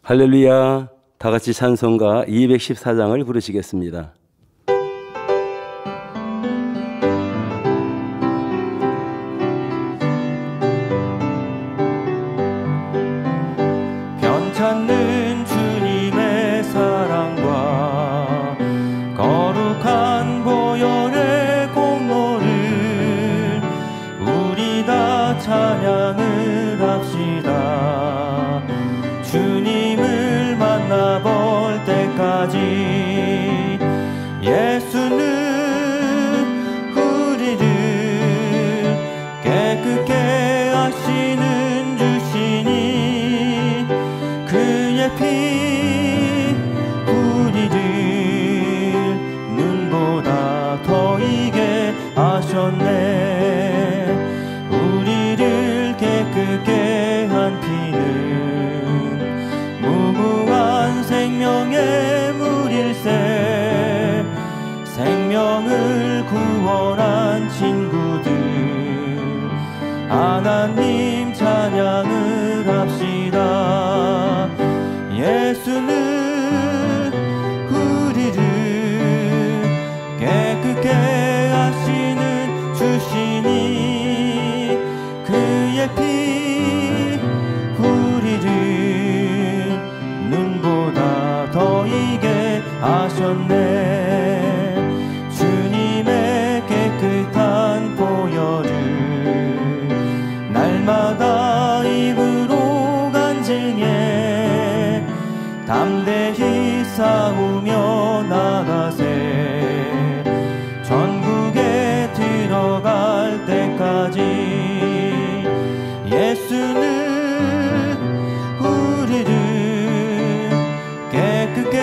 할렐루야. 다 같이 찬송가 214장을 부르시겠습니다. 변찮는 주님의 사랑과 거룩한 보혈의 공로를 우리 다 찬양을 합시다. 주님을 만나볼 때까지 예수는 우리를 깨끗게 하시는 주시니 그의 피 우리를 눈보다 더 이게 하셨네. 우리를 깨끗게 한 피는 무궁한 생명의 물일세. 생명을 구원한 친구들 하나님 찬양을 합시다. 예수는 우리를 깨끗게 하시는 주시니 그의 피 우리를 눈보다 더 이게 하셨네. 주님의 깨끗한 보혈을 날마다 입으로 간증해 담대히 싸우며 나가세. 전국에 들어갈 때까지 예수는 우리를 깨끗게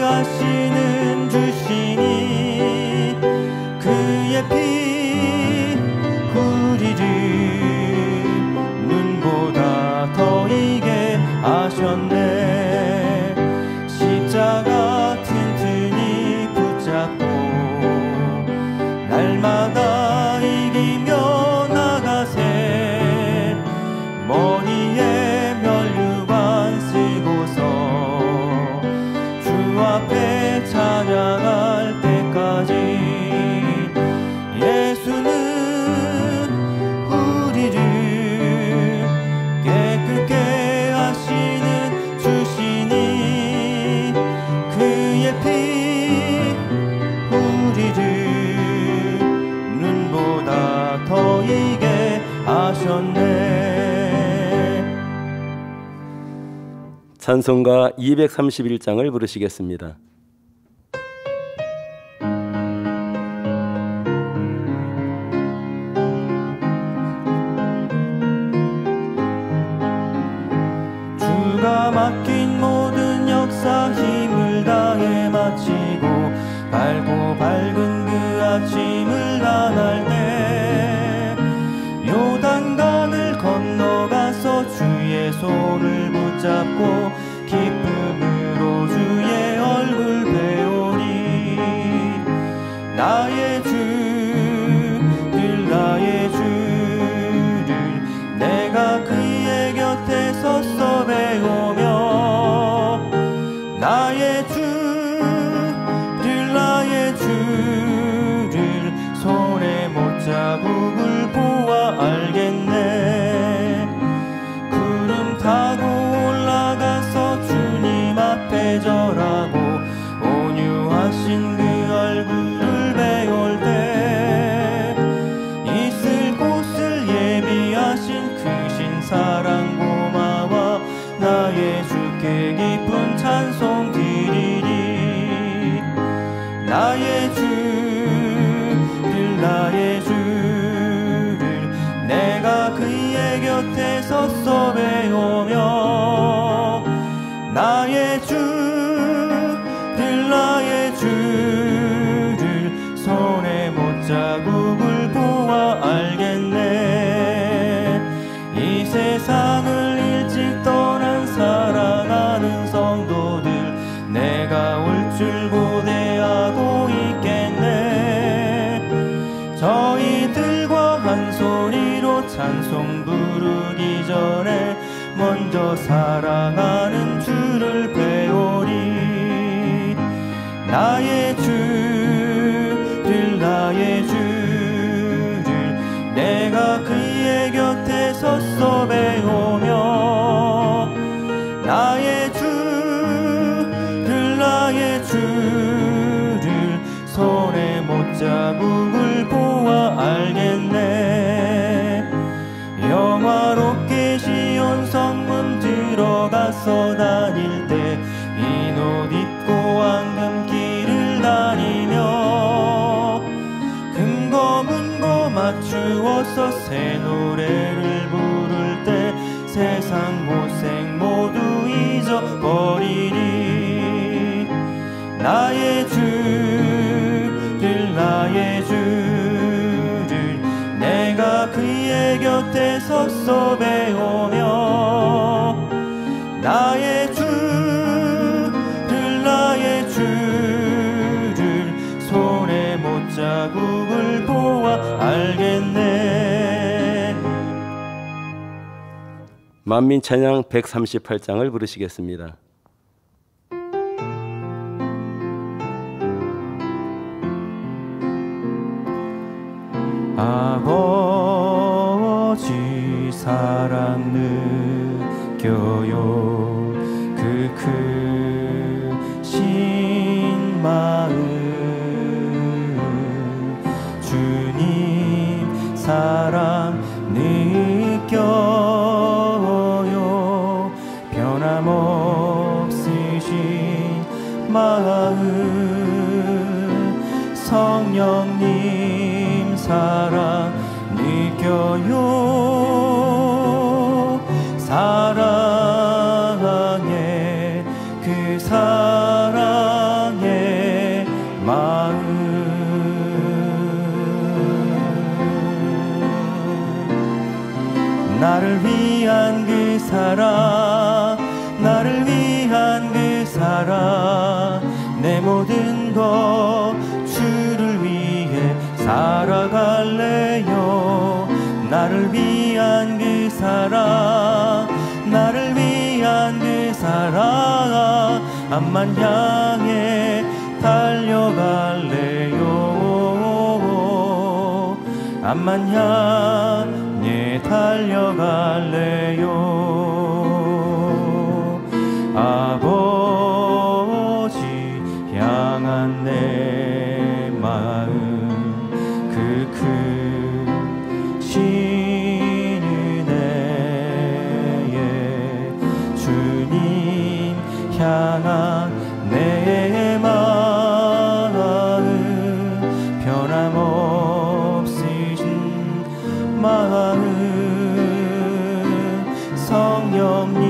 하시는 주시니 그의 피 우리를 눈보다 더 이게 하셨네. 십자가 튼튼히 붙잡고 날마다 이기며 나가세. 머리에 면류관 쓰고서 주 앞에 찬양할 때까지 예수는 우리를 깨끗게 하시는 주시니 그의 피 우리를 눈보다 더 이게 하셨네. 찬송가 231장을 부르시겠습니다. 주가 맡긴 모든 역사 힘을 다해 마치고 밝고 밝은 그 아침을 나날 때 요단강을 건너가서 주의 손을 붙잡고 기쁨으로 주의 얼굴 배우리. 나의 주를 나의 주를 내가 그의 곁에 서서 배우며 나의 주를 나의 주를 손에 못자국을 보아 알겠네. 구름 타고 올라가서 주님 앞에 절하고 온유하신 그 얼굴을 배울 때 있을 곳을 예비하신 크신 사랑 고마워 나의 주께 기쁜 찬송 드리리. 나의 주를 나의 주를 내가 그의 곁에 서서 배우며 나의 주를 나의 주를 손에 못자국을 보아 알겠네. 이 세상을 일찍 떠난 사랑하는 성도들 내가 올 줄 고대하고 있겠네. 저희들과 한 소리로 찬송 부르기 전에 먼저 사랑하는 주를 손에 못자국을 보아 알겠네. 영화롭게 시온 성문 들어가서 다닐 때 흰 옷 입고 황금길을 다니며 금고문고 맞추어서 새 노래를 부를 때 세상 고생 모두 잊어버리리. 나의 주를 나의 주를 내가 그의 곁에 서서 배우며 나의 주를 나의 주를 손에 못자국을 보아 알겠네. 만민찬양 138장을 부르시겠습니다. 아버지 사랑 느껴요. 그 크신 마음 주님 사랑 느껴요. 변함없으신 마음 성령님 사랑 느껴요. 사랑해 그 사랑의 마음 나를 위한 그 사랑 나를 위한 그 사랑 내 모든 것 주를 위해 살아갈래요. 나를 위한 그 사랑 나를 위한 그 사랑 암만 향해 달려갈래요. 암만 향해 달려갈래요. 아버지 향한 내 마음 그 크신 은혜에 주님 향한 내 마음 변함없으신 마음 성령님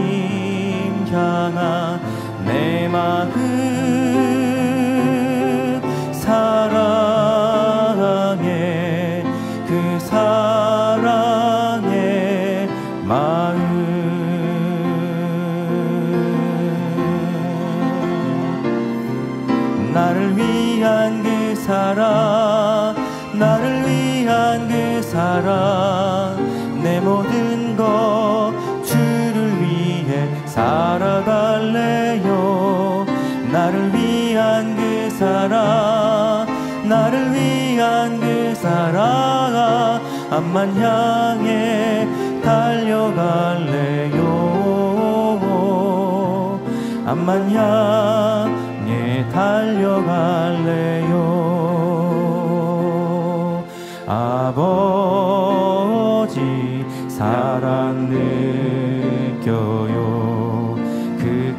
향한 내 마음 사랑해 그 사랑의 마음 나를 위한 그 사랑 나를 위한 그 사랑 내 모든 것 주를 위해 살아갈래요. 나를 위한 그 사랑 나를 위한 그 사랑 암만 향해 달려갈래요. 암만 향해 달려갈래요. 아버지 사랑 느껴요. 그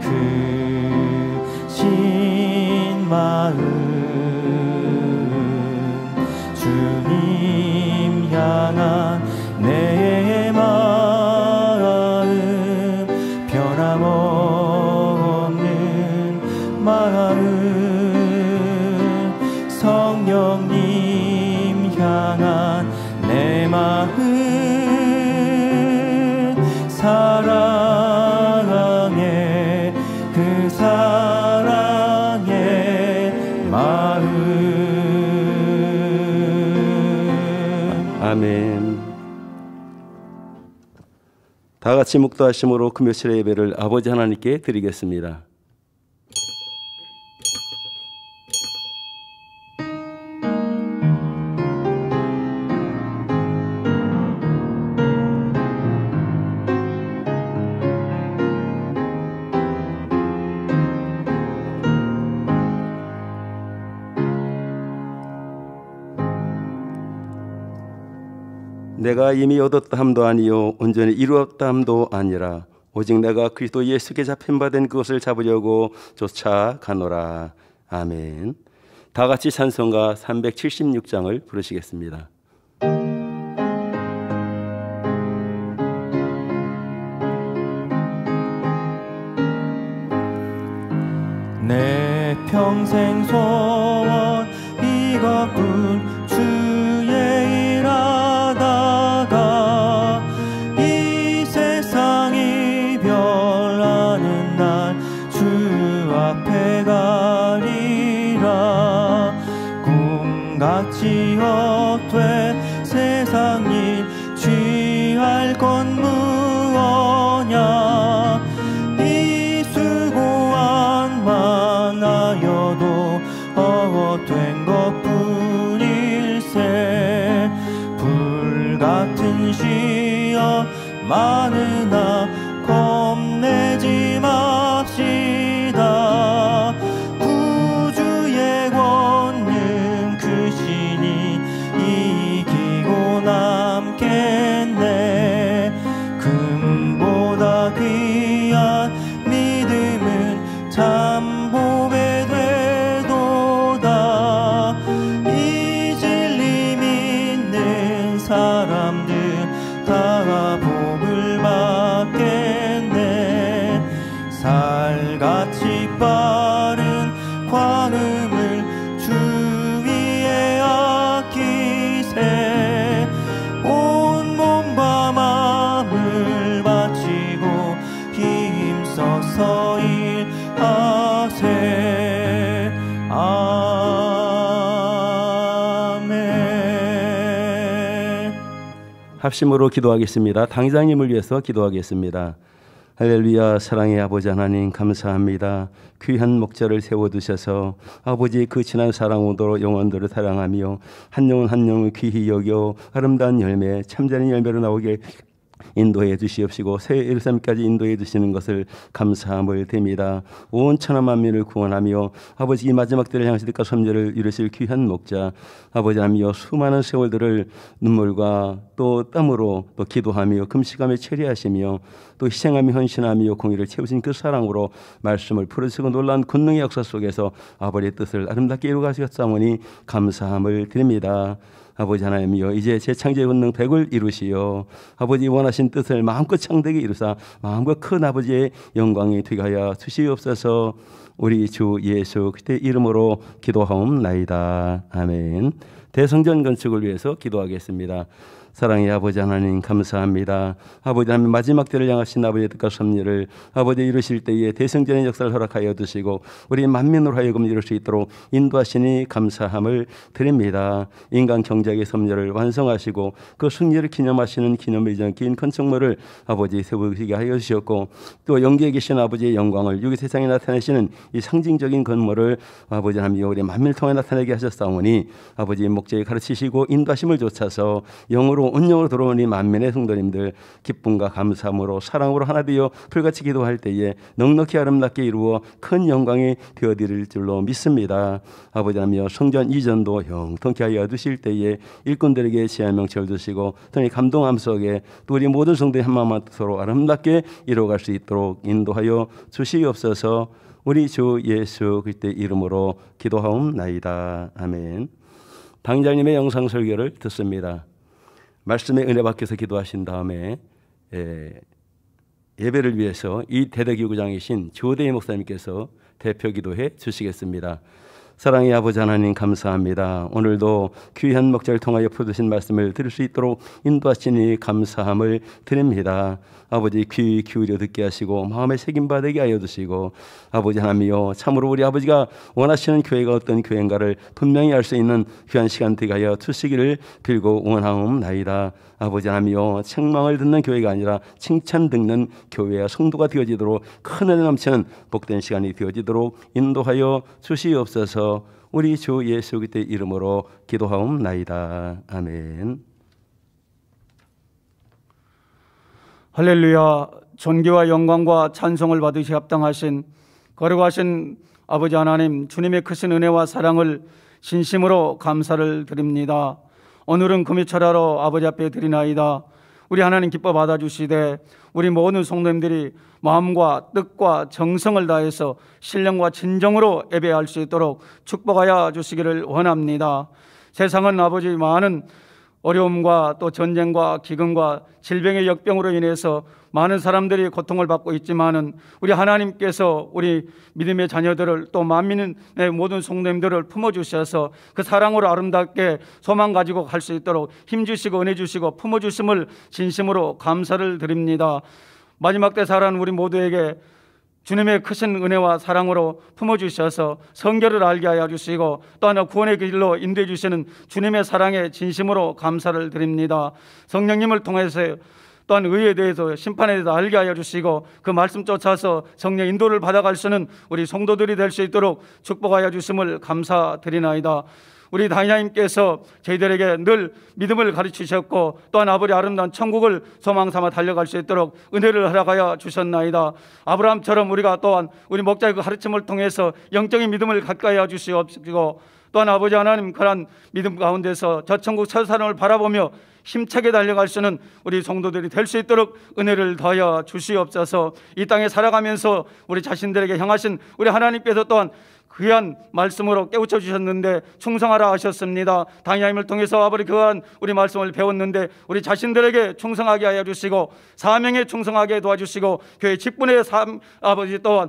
크신 마음 주님 향한 내 마음 변함없는 마음 성령님 향한 내 마음 사랑해 그 사랑의 마음 아멘. 다 같이 묵도하심으로 금요일의 예배를 아버지 하나님께 드리겠습니다. 내가 이미 얻었다 함도 아니요 온전히 이루었다 함도 아니라 오직 내가 그리스도 예수께 잡힌 바 된 그것을 잡으려고 쫓아가노라. 아멘. 다 같이 찬송가 376장을 부르시겠습니다. 내 평생 소원 이것뿐 주의 일하다가 이 세상이 변하는 날 주 앞에 가리라. 꿈같이 헛돼 세상 일 취할 건 무엇냐. 이 수고한 많아여도 헛된 것뿐일세. 불같은 시험 많으나 겁내지 맙시다. 구주의 권능 크시니 이기고 남겠네. 금보다 귀한 믿음은 참 보배 되도다. 이 진리 믿는 사람들 다 복을 받겠네. 살같이 빠른 광음을 주 위에 아끼세. 온 몸과 마음을 바치고 힘써서 일하세. 아멘. 합심으로 기도하겠습니다. 당장님을 위해서 기도하겠습니다. 할렐루야. 사랑의 아버지 하나님 감사합니다. 귀한 목자를 세워두셔서 아버지의 그 진한 사랑으로 영혼들을 사랑하며 한 영혼 한 영혼 귀히 여겨 아름다운 열매 참되는 열매로 나오게 인도해 주시옵시고 새 예루살렘까지 인도해 주시는 것을 감사함을 드립니다. 온 천하 만민을 구원하며 아버지 이 마지막 때를 향하시 뜻과 섭리를 이루실 귀한 목자 아버지 하나님이여 수많은 세월들을 눈물과 또 땀으로 또 기도하며 금식하며 체리하시며 또 희생하며 헌신하며 공의를 채우신 그 사랑으로 말씀을 풀어주시고 놀라운 권능의 역사 속에서 아버지의 뜻을 아름답게 이루가셨사오니 감사함을 드립니다. 아버지 하나님이여 이제 재창조의 권능 100을 이루시어 아버지 원하신 뜻을 마음껏 창대하게 이루사 마음껏 큰 아버지의 영광이 되게 하여 주시옵소서. 우리 주 예수 그리스도의 이름으로 기도하옵나이다. 아멘. 대성전 건축을 위해서 기도하겠습니다. 사랑의 아버지 하나님 감사합니다. 아버지 하나님 마지막 때를 향하신 아버지의 뜻과 섭리를 아버지 이루실 때에 대성전의 역사를 허락하여 두시고 우리 만민으로 하여금 이룰 수 있도록 인도하시니 감사함을 드립니다. 인간 경제의 섭리를 완성하시고 그 승리를 기념하시는 기념의전 긴 건축물을 아버지 세우시게 하여 주셨고 또 영계에 계신 아버지의 영광을 여기 세상에 나타내시는 이 상징적인 건물을 아버지 하나님 우리 만민을 통해 나타내게 하셨사오니 아버지의 목적에 가르치시고 인도하심을 좇아서 영으로 온영으로 들어오니 만민의 성도님들 기쁨과 감사함으로 사랑으로 하나 되어 불같이 기도할 때에 넉넉히 아름답게 이루어 큰 영광이 되어드릴 줄로 믿습니다. 아버지 하나님이여 성전 이전도 형통케 하여 두실 때에 일꾼들에게 지혜와 명철을 주시고 또 감동함 속에 또 우리 모든 성도의 한마음만 서로 아름답게 이루어갈 수 있도록 인도하여 주시옵소서. 우리 주 예수 그리스도의 이름으로 기도하옵나이다. 아멘. 당장님의 영상 설교를 듣습니다. 말씀의 은혜 받겨서 기도하신 다음에 예배를 위해서 이 대대기구장이신 조대희 목사님께서 대표 기도해 주시겠습니다. 사랑의 아버지 하나님 감사합니다. 오늘도 귀한 목자를 통하여 풀어주신 말씀을 들을 수 있도록 인도하시니 감사함을 드립니다. 아버지 귀 기울여 듣게 하시고 마음에 새김받게 하여 주시고 아버지 하나님이여 참으로 우리 아버지가 원하시는 교회가 어떤 교회인가를 분명히 알 수 있는 귀한 시간 되게 하여 주시기를 빌고 원하옵나이다. 아버지 하나님이여 책망을 듣는 교회가 아니라 칭찬 듣는 교회와 성도가 되어지도록 큰 은혜 넘치는 복된 시간이 되어지도록 인도하여 주시옵소서. 우리 주 예수 그리스도의 이름으로 기도하옵나이다. 아멘. 할렐루야. 존귀와 영광과 찬송을 받으시 합당하신 거룩하신 아버지 하나님, 주님의 크신 은혜와 사랑을 진심으로 감사를 드립니다. 오늘은 금요 철야로 아버지 앞에 드리나이다. 우리 하나님 기뻐 받아주시되 우리 모든 성도님들이 마음과 뜻과 정성을 다해서 신령과 진정으로 예배할 수 있도록 축복하여 주시기를 원합니다. 세상은 아버지 많은 어려움과 또 전쟁과 기근과 질병의 역병으로 인해서 많은 사람들이 고통을 받고 있지만은 우리 하나님께서 우리 믿음의 자녀들을 또 만민의 모든 성도님들을 품어주셔서 그 사랑으로 아름답게 소망 가지고 갈 수 있도록 힘주시고 은혜 주시고 품어주심을 진심으로 감사를 드립니다. 마지막 때 살아가는 우리 모두에게 주님의 크신 은혜와 사랑으로 품어주셔서 성결을 알게 하여 주시고 또 하나 구원의 길로 인도해 주시는 주님의 사랑에 진심으로 감사를 드립니다. 성령님을 통해서 또한 의에 대해서 심판에 대해서 알게 하여 주시고 그 말씀 쫓아서 성령 인도를 받아갈 수 있는 우리 성도들이 될 수 있도록 축복하여 주심을 감사드리나이다. 우리 하나님께서 저희들에게 늘 믿음을 가르치셨고 또한 아버지 아름다운 천국을 소망 삼아 달려갈 수 있도록 은혜를 허락하여 주셨나이다. 아브라함처럼 우리가 또한 우리 목자의 그 가르침을 통해서 영적인 믿음을 가까이 하여 주시옵시고 또한 아버지 하나님 그런 믿음 가운데서 저 천국 첫 사람을 바라보며 힘차게 달려갈 수 있는 우리 성도들이 될 수 있도록 은혜를 더하여 주시옵소서. 이 땅에 살아가면서 우리 자신들에게 향하신 우리 하나님께서 또한 귀한 말씀으로 깨우쳐 주셨는데 충성하라 하셨습니다. 하나님을 통해서 아버지 그한 우리 말씀을 배웠는데 우리 자신들에게 충성하게 하여 주시고 사명에 충성하게 도와주시고 교회 직분의 아버지 또한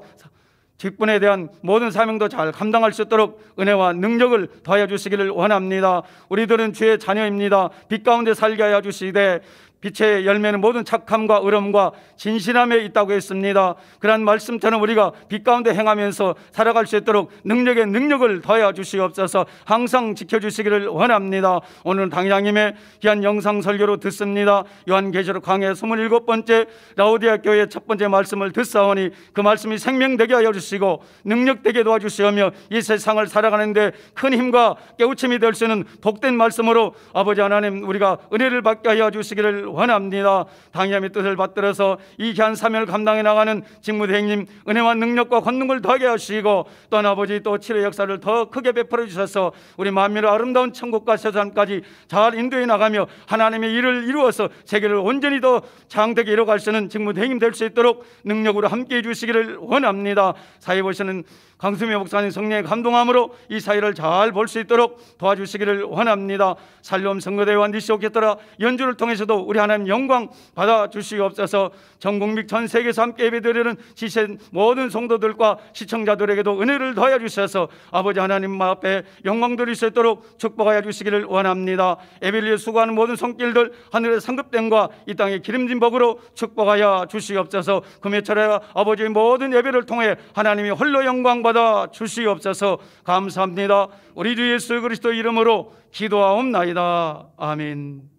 직분에 대한 모든 사명도 잘 감당할 수 있도록 은혜와 능력을 더하여 주시기를 원합니다. 우리들은 주의 자녀입니다. 빛 가운데 살게 하여 주시되 빛의 열매는 모든 착함과 의로움과 진실함에 있다고 했습니다. 그러한 말씀처럼 우리가 빛 가운데 행하면서 살아갈 수 있도록 능력에 능력을 더하여 주시옵소서. 항상 지켜주시기를 원합니다. 오늘 당장님의 귀한 영상 설교로 듣습니다. 요한계시록 강해 27번째 라오디아 교회의 첫 번째 말씀을 듣사오니 그 말씀이 생명되게 하여 주시고 능력되게 도와주시며 이 세상을 살아가는데 큰 힘과 깨우침이 될 수 있는 복된 말씀으로 아버지 하나님 우리가 은혜를 받게 하여 주시기를 원합니다. 당연히 뜻을 받들어서 이 귀한 사명을 감당해 나가는 직무대행님 은혜와 능력과 권능을 더하게 하시고 또한 아버지 또 치료 역사를 더 크게 베풀어 주셔서 우리 만민의 아름다운 천국과 세상까지 잘 인도해 나가며 하나님의 일을 이루어서 세계를 온전히 더 장되게 이뤄갈 수 있는 직무대행님 될 수 있도록 능력으로 함께해 주시기를 원합니다. 사회 보시는 강수미 목사님 성령의 감동함으로 이 사회를 잘 볼 수 있도록 도와주시기를 원합니다. 살롬 선거대회와 니시 오케스트라 연주를 통해서도 우리 하나님 영광 받아주시옵소서. 전 국민 전 세계에서 함께 예배드리는 지신 모든 성도들과 시청자들에게도 은혜를 더하여 주셔서 아버지 하나님 앞에 영광 드릴 수 있도록 축복하여 주시기를 원합니다. 예배를 위해 수고하는 모든 손길들 하늘의 상급됨과 이 땅의 기름진 복으로 축복하여 주시옵소서. 금요철에 아버지의 모든 예배를 통해 하나님이 홀로 영광 받아 주시옵소서. 감사합니다. 우리 주 예수 그리스도 이름으로 기도하옵나이다. 아멘.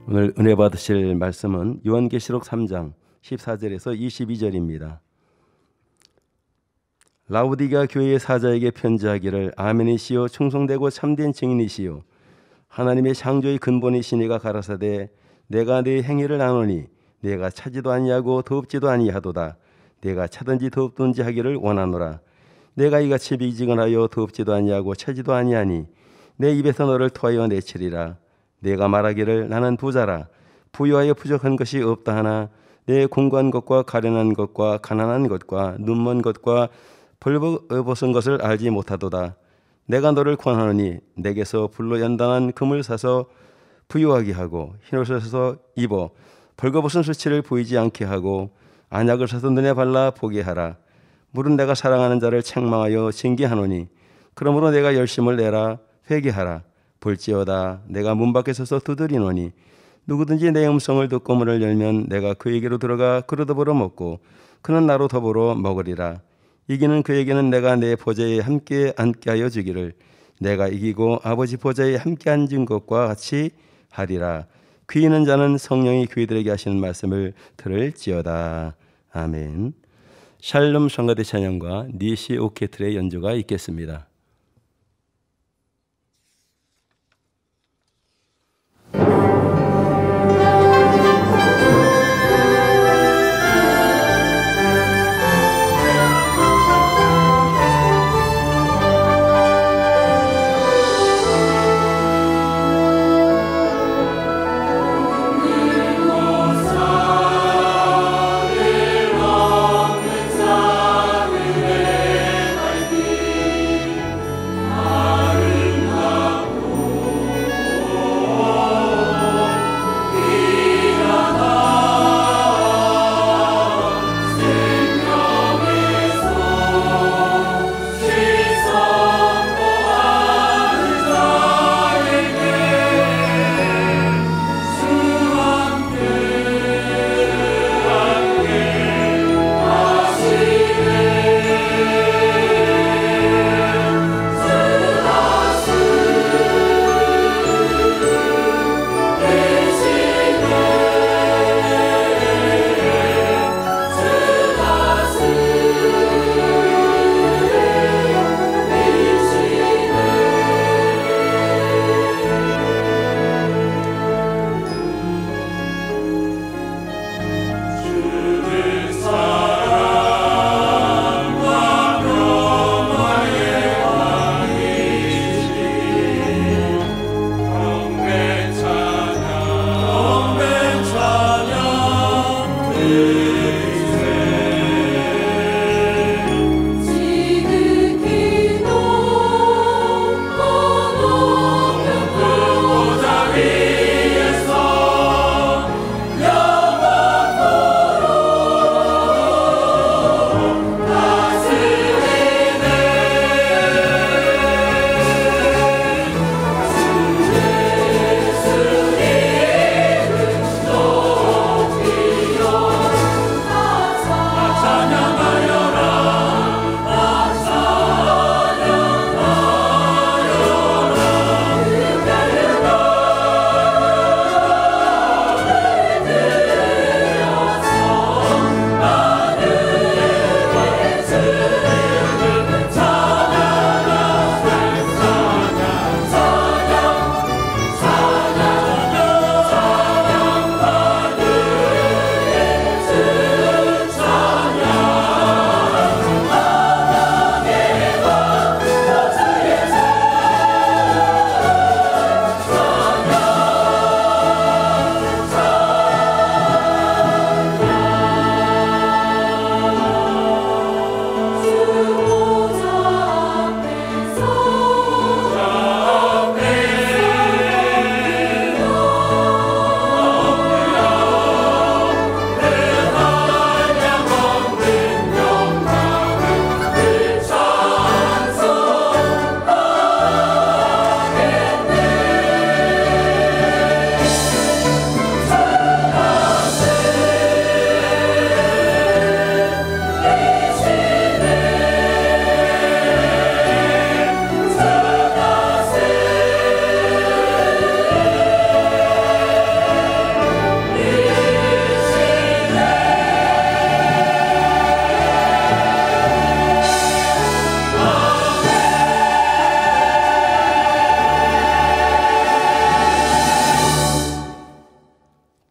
오늘 은혜 받으실 말씀은 요한계시록 3장 14절에서 22절입니다. 라오디가 교회의 사자에게 편지하기를 아멘이시요 충성되고 참된 증인이시요 하나님의 창조의 근본이신 이가 가라사대 내가 네 행위를 아노니 내가 차지도 아니하고 더럽지도 아니하도다. 내가 차든지 더럽든지 하기를 원하노라. 내가 이같이 미지근하여 더럽지도 아니하고 차지도 아니하니 내 입에서 너를 토하여 내치리라. 내가 말하기를 나는 부자라 부유하여 부족한 것이 없다 하나 내 공고한 것과 가련한 것과 가난한 것과 눈먼 것과 벌벗은 것을 알지 못하도다. 내가 너를 권하노니 내게서 불로 연단한 금을 사서 부유하게 하고 흰옷을 사서 입어 벌거벗은 수치를 보이지 않게 하고 안약을 사서 눈에 발라 보게 하라. 물은 내가 사랑하는 자를 책망하여 징계하노니 그러므로 내가 열심을 내라 회개하라. 볼지어다 내가 문 밖에 서서 두드리노니 누구든지 내 음성을 듣고 문을 열면 내가 그에게로 들어가 그로 더불어 먹고 그는 나로 더불어 먹으리라. 이기는 그에게는 내가 내 보좌에 함께 앉게 하여 주기를 내가 이기고 아버지 보좌에 함께 앉은 것과 같이 하리라. 귀 있는 자는 성령이 그들에게 하시는 말씀을 들을지어다. 아멘. 샬롬 성가대 찬양과 니시 오케트레 연주가 있겠습니다.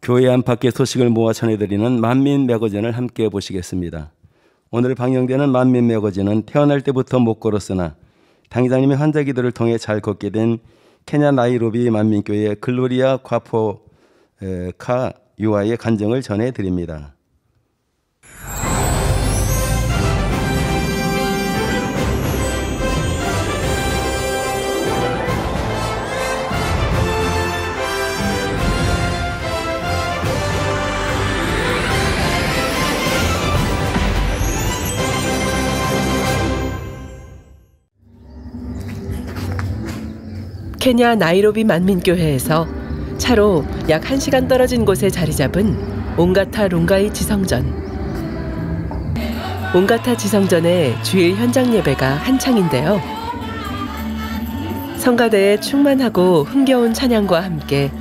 교회 안팎의 소식을 모아 전해드리는 만민 매거진을 함께 보시겠습니다. 오늘 방영되는 만민 매거진은 태어날 때부터 못 걸었으나 당회장님의 환자 기도를 통해 잘 걷게 된 케냐 나이로비 만민교회 글로리아 과포 카 유아의 간증을 전해드립니다. 케냐 나이로비 만민교회에서 차로 약 1시간 떨어진 곳에 자리 잡은 옹가타 롱가이 지성전. 온가타 지성전의 주일 현장 예배가 한창인데요. 성가대의 충만하고 흥겨운 찬양과 함께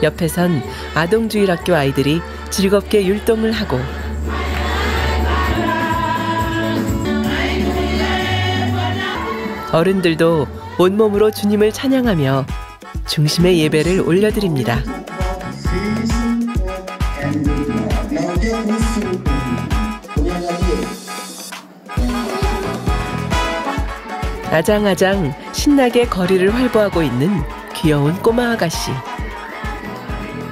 옆에선 아동주일학교 아이들이 즐겁게 율동을 하고 어른들도 온몸으로 주님을 찬양하며 중심의 예배를 올려드립니다. 아장아장 신나게 거리를 활보하고 있는 귀여운 꼬마 아가씨.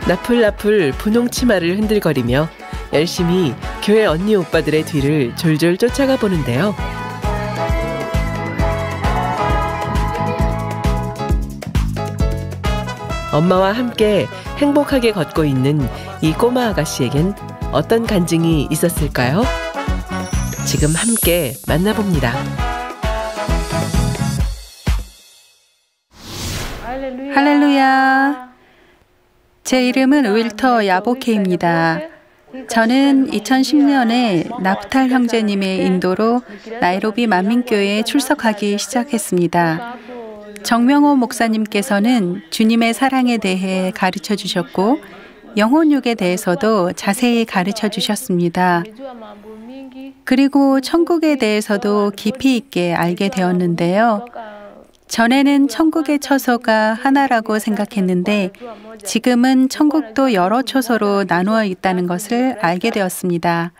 나풀나풀 분홍 치마를 흔들거리며 열심히 교회 언니 오빠들의 뒤를 졸졸 쫓아가 보는데요. 엄마와 함께 행복하게 걷고 있는 이 꼬마 아가씨에겐 어떤 간증이 있었을까요? 지금 함께 만나봅니다. 할렐루야. 제 이름은 윌터 야보케입니다. 저는 2010년에 나프탈 형제님의 인도로 나이로비 만민교회에 출석하기 시작했습니다. 정명호 목사님께서는 주님의 사랑에 대해 가르쳐 주셨고 영혼육에 대해서도 자세히 가르쳐 주셨습니다. 그리고 천국에 대해서도 깊이 있게 알게 되었는데요. 전에는 천국의 처소가 하나라고 생각했는데 지금은 천국도 여러 처소로 나누어 있다는 것을 알게 되었습니다.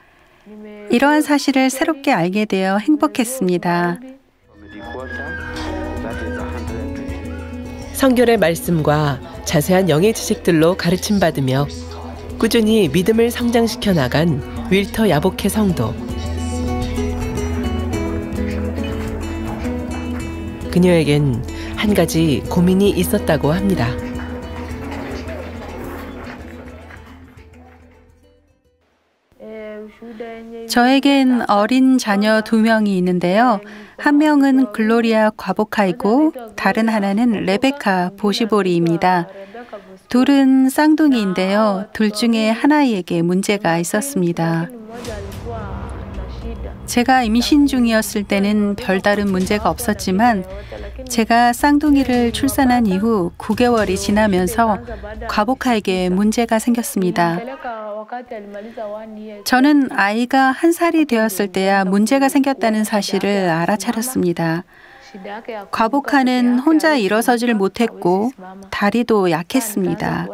이러한 사실을 새롭게 알게 되어 행복했습니다. 성결의 말씀과 자세한 영의 지식들로 가르침받으며 꾸준히 믿음을 성장시켜 나간 윌터 야보케 성도. 그녀에겐 한 가지 고민이 있었다고 합니다. 저에겐 어린 자녀 2명이 있는데요. 한 명은 글로리아 과보카이고 다른 하나는 레베카 보시보리입니다. 둘은 쌍둥이인데요. 둘 중에 하나에게 문제가 있었습니다. 제가 임신 중이었을 때는 별다른 문제가 없었지만 제가 쌍둥이를 출산한 이후 9개월이 지나면서 과보카에게 문제가 생겼습니다. 저는 아이가 1살이 되었을 때야 문제가 생겼다는 사실을 알아차렸습니다. 과보카는 혼자 일어서질 못했고 다리도 약했습니다.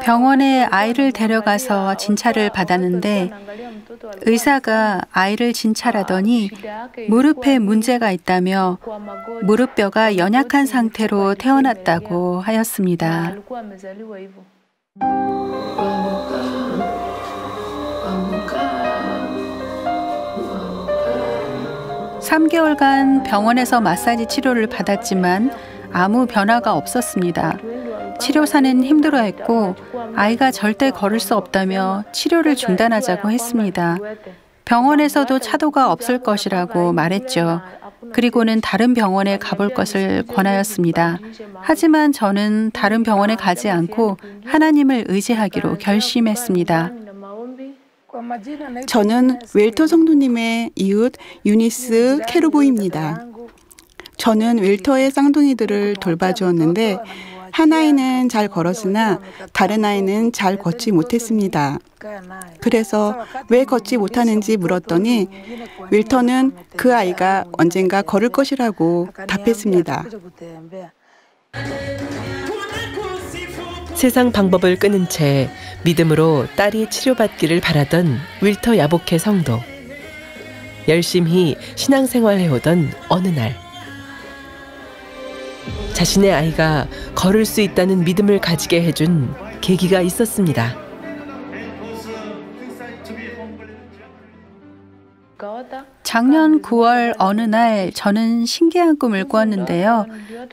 병원에 아이를 데려가서 진찰을 받았는데 의사가 아이를 진찰하더니 무릎에 문제가 있다며 무릎뼈가 연약한 상태로 태어났다고 하였습니다. 3개월간 병원에서 마사지 치료를 받았지만 아무 변화가 없었습니다. 치료사는 힘들어했고 아이가 절대 걸을 수 없다며 치료를 중단하자고 했습니다. 병원에서도 차도가 없을 것이라고 말했죠. 그리고는 다른 병원에 가볼 것을 권하였습니다. 하지만 저는 다른 병원에 가지 않고 하나님을 의지하기로 결심했습니다. 저는 웰터 성도님의 이웃 유니스 케루보입니다. 저는 웰터의 쌍둥이들을 돌봐주었는데 한 아이는 잘 걸었으나 다른 아이는 잘 걷지 못했습니다. 그래서 왜 걷지 못하는지 물었더니 웰터는 그 아이가 언젠가 걸을 것이라고 답했습니다. 세상 방법을 끊은 채 믿음으로 딸이 치료받기를 바라던 윌터 야보케 성도. 열심히 신앙생활해오던 어느 날 자신의 아이가 걸을 수 있다는 믿음을 가지게 해준 계기가 있었습니다. 작년 9월 어느 날 저는 신기한 꿈을 꾸었는데요.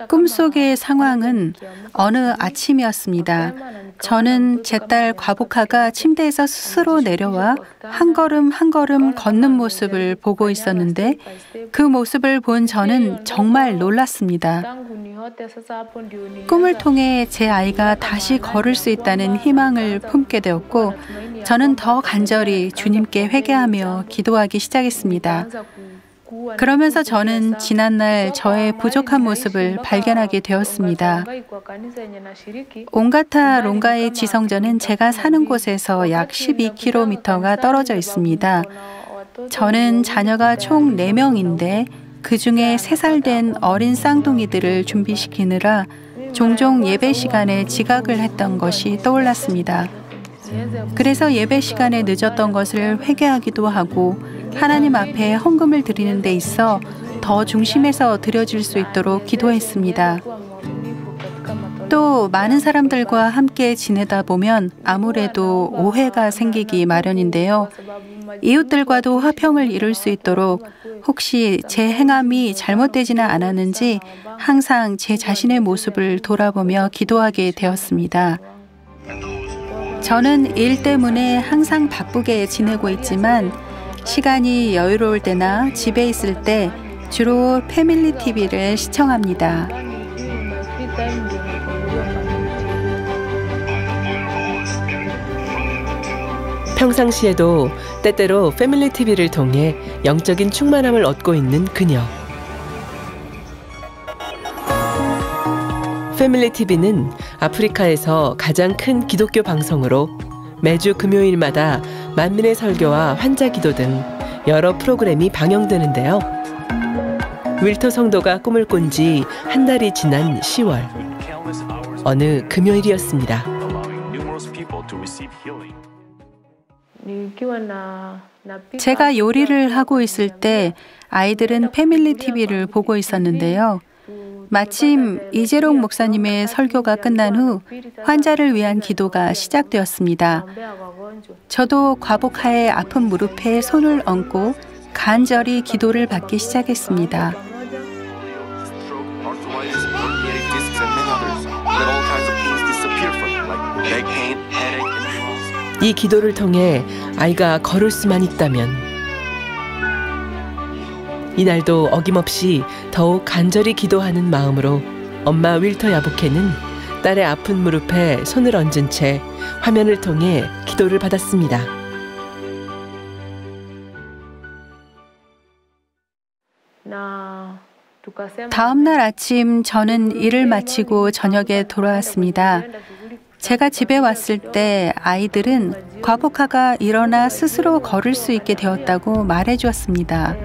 꿈속의 상황은 어느 아침이었습니다. 저는 제 딸 과복하가 침대에서 스스로 내려와 한 걸음 한 걸음 걷는 모습을 보고 있었는데 그 모습을 본 저는 정말 놀랐습니다. 꿈을 통해 제 아이가 다시 걸을 수 있다는 희망을 품게 되었고 저는 더 간절히 주님께 회개하며 기도하기 시작했습니다. 그러면서 저는 지난날 저의 부족한 모습을 발견하게 되었습니다. 온가타 롱가의 지성전은 제가 사는 곳에서 약 12km가 떨어져 있습니다. 저는 자녀가 총 4명인데 그중에 3살 된 어린 쌍둥이들을 준비시키느라 종종 예배 시간에 지각을 했던 것이 떠올랐습니다. 그래서 예배 시간에 늦었던 것을 회개하기도 하고 하나님 앞에 헌금을 드리는 데 있어 더 중심에서 드려질 수 있도록 기도했습니다. 또 많은 사람들과 함께 지내다 보면 아무래도 오해가 생기기 마련인데요. 이웃들과도 화평을 이룰 수 있도록 혹시 제 행함이 잘못되지는 않았는지 항상 제 자신의 모습을 돌아보며 기도하게 되었습니다. 저는 일 때문에 항상 바쁘게 지내고 있지만 시간이 여유로울 때나 집에 있을 때 주로 패밀리 TV를 시청합니다. 평상시에도 때때로 패밀리 TV를 통해 영적인 충만함을 얻고 있는 그녀. 패밀리 TV는 아프리카에서 가장 큰 기독교 방송으로 매주 금요일마다 만민의 설교와 환자 기도 등 여러 프로그램이 방영되는데요. 윌터 성도가 꿈을 꾼 지 한 달이 지난 10월. 어느 금요일이었습니다. 제가 요리를 하고 있을 때 아이들은 패밀리 TV를 보고 있었는데요. 마침 이재롱 목사님의 설교가 끝난 후 환자를 위한 기도가 시작되었습니다. 저도 과복하의 아픈 무릎에 손을 얹고 간절히 기도를 받기 시작했습니다. 이 기도를 통해 아이가 걸을 수만 있다면 이날도 어김없이 더욱 간절히 기도하는 마음으로 엄마 윌터 야보케는 딸의 아픈 무릎에 손을 얹은 채 화면을 통해 기도를 받았습니다. 다음 날 아침 저는 일을 마치고 저녁에 돌아왔습니다. 제가 집에 왔을 때 아이들은 과복하가 일어나 스스로 걸을 수 있게 되었다고 말해주었습니다.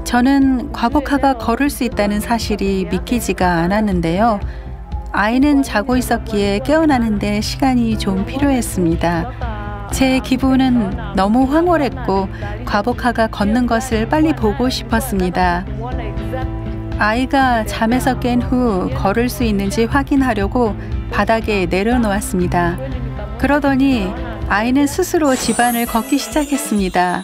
저는 과복하가 걸을 수 있다는 사실이 믿기지가 않았는데요. 아이는 자고 있었기에 깨어나는데 시간이 좀 필요했습니다. 제 기분은 너무 황홀했고 과복하가 걷는 것을 빨리 보고 싶었습니다. 아이가 잠에서 깬 후 걸을 수 있는지 확인하려고 바닥에 내려놓았습니다. 그러더니 아이는 스스로 집안을 걷기 시작했습니다.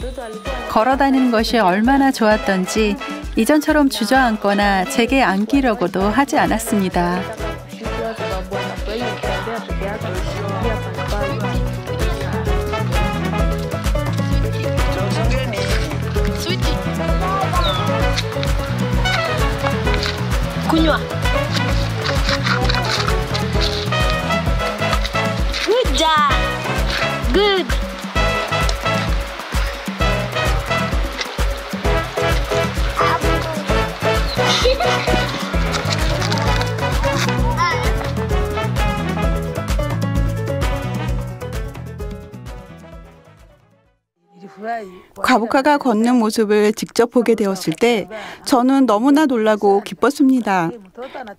걸어다니는 것이 얼마나 좋았던지 이전처럼 주저앉거나 제게 안기려고도 하지 않았습니다. kunywa. Good job. Good. 과복하가 걷는 모습을 직접 보게 되었을 때 저는 너무나 놀라고 기뻤습니다.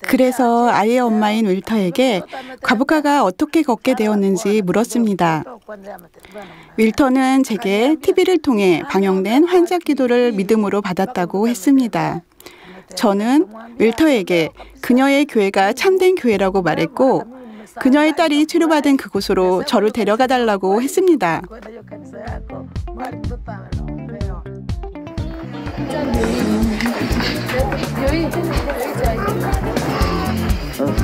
그래서 아이의 엄마인 윌터에게 과복하가 어떻게 걷게 되었는지 물었습니다. 윌터는 제게 TV를 통해 방영된 환자 기도를 믿음으로 받았다고 했습니다. 저는 윌터에게 그녀의 교회가 참된 교회라고 말했고 그녀의 딸이 치료받은 그곳으로 저를 데려가 달라고 했습니다.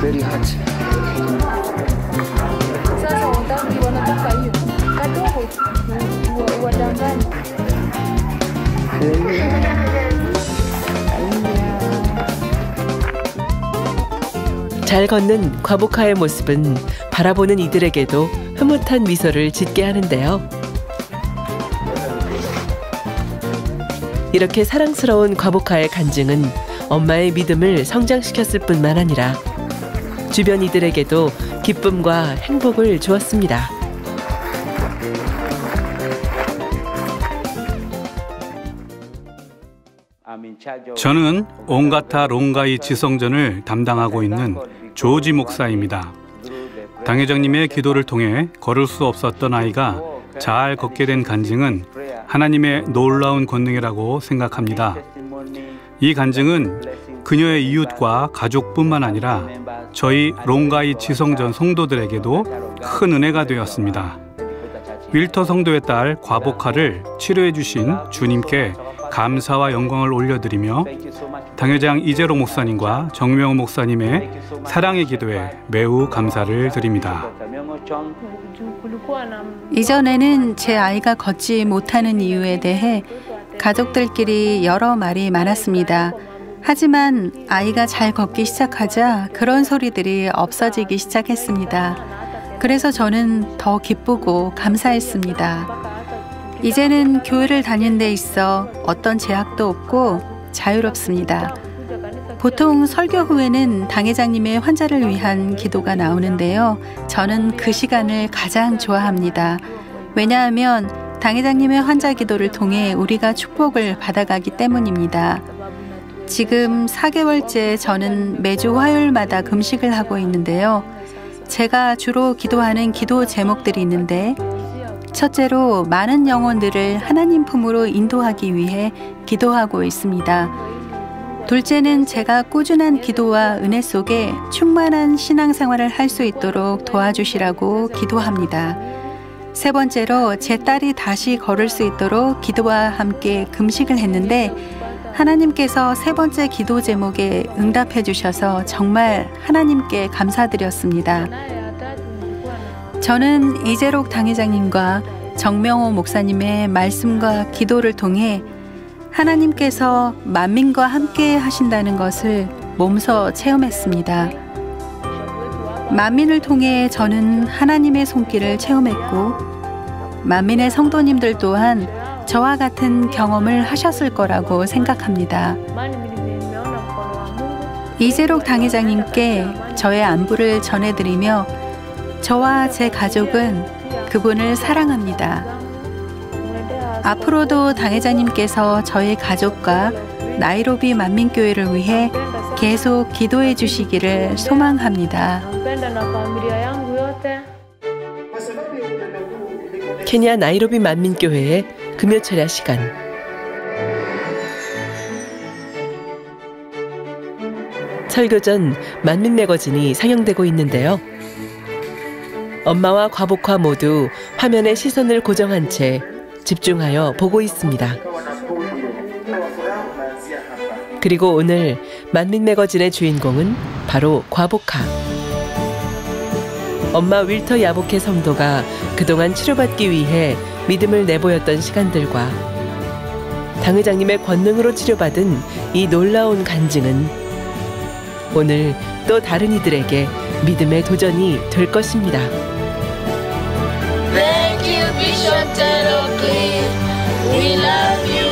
Very hot. Sasa wanataka hiyo kadogo wadanganya. 잘 걷는 과복카의 모습은 바라보는 이들에게도 흐뭇한 미소를 짓게 하는데요. 이렇게 사랑스러운 과복카의 간증은 엄마의 믿음을 성장시켰을 뿐만 아니라 주변 이들에게도 기쁨과 행복을 주었습니다. 저는 온가타 롱가이 지성전을 담당하고 있는 조지 목사입니다. 당회장님의 기도를 통해 걸을 수 없었던 아이가 잘 걷게 된 간증은 하나님의 놀라운 권능이라고 생각합니다. 이 간증은 그녀의 이웃과 가족뿐만 아니라 저희 롱가이 지성전 성도들에게도 큰 은혜가 되었습니다. 윌터 성도의 딸 과복카를 치료해 주신 주님께 감사와 영광을 올려드리며 당회장 이재로 목사님과 정명호 목사님의 사랑의 기도에 매우 감사를 드립니다. 이전에는 제 아이가 걷지 못하는 이유에 대해 가족들끼리 여러 말이 많았습니다. 하지만 아이가 잘 걷기 시작하자 그런 소리들이 없어지기 시작했습니다. 그래서 저는 더 기쁘고 감사했습니다. 이제는 교회를 다니는 데 있어 어떤 제약도 없고 자유롭습니다. 보통 설교 후에는 당회장님의 환자를 위한 기도가 나오는데요. 저는 그 시간을 가장 좋아합니다. 왜냐하면 당회장님의 환자 기도를 통해 우리가 축복을 받아가기 때문입니다. 지금 4개월째 저는 매주 화요일마다 금식을 하고 있는데요. 제가 주로 기도하는 기도 제목들이 있는데 첫째로 많은 영혼들을 하나님 품으로 인도하기 위해 기도하고 있습니다. 둘째는 제가 꾸준한 기도와 은혜 속에 충만한 신앙생활을 할 수 있도록 도와주시라고 기도합니다. 세 번째로 제 딸이 다시 걸을 수 있도록 기도와 함께 금식을 했는데 하나님께서 세 번째 기도 제목에 응답해 주셔서 정말 하나님께 감사드렸습니다. 저는 이재록 당회장님과 정명호 목사님의 말씀과 기도를 통해 하나님께서 만민과 함께 하신다는 것을 몸소 체험했습니다. 만민을 통해 저는 하나님의 손길을 체험했고 만민의 성도님들 또한 저와 같은 경험을 하셨을 거라고 생각합니다. 이재록 당회장님께 저의 안부를 전해드리며 저와 제 가족은 그분을 사랑합니다. 앞으로도 당회장님께서 저희 가족과 나이로비 만민교회를 위해 계속 기도해 주시기를 소망합니다. 케냐 나이로비 만민교회의 금요철야 시간. 설교 전 만민 매거진이 상영되고 있는데요. 엄마와 과복카 모두 화면에 시선을 고정한 채 집중하여 보고 있습니다. 그리고 오늘 만민 매거진의 주인공은 바로 과복카. 엄마 윌터 야보케 성도가 그동안 치료받기 위해 믿음을 내보였던 시간들과 당회장님의 권능으로 치료받은 이 놀라운 간증은 오늘 또 다른 이들에게 믿음의 도전이 될 것입니다. Thank you, Bishop Taylor Cliff. We love you.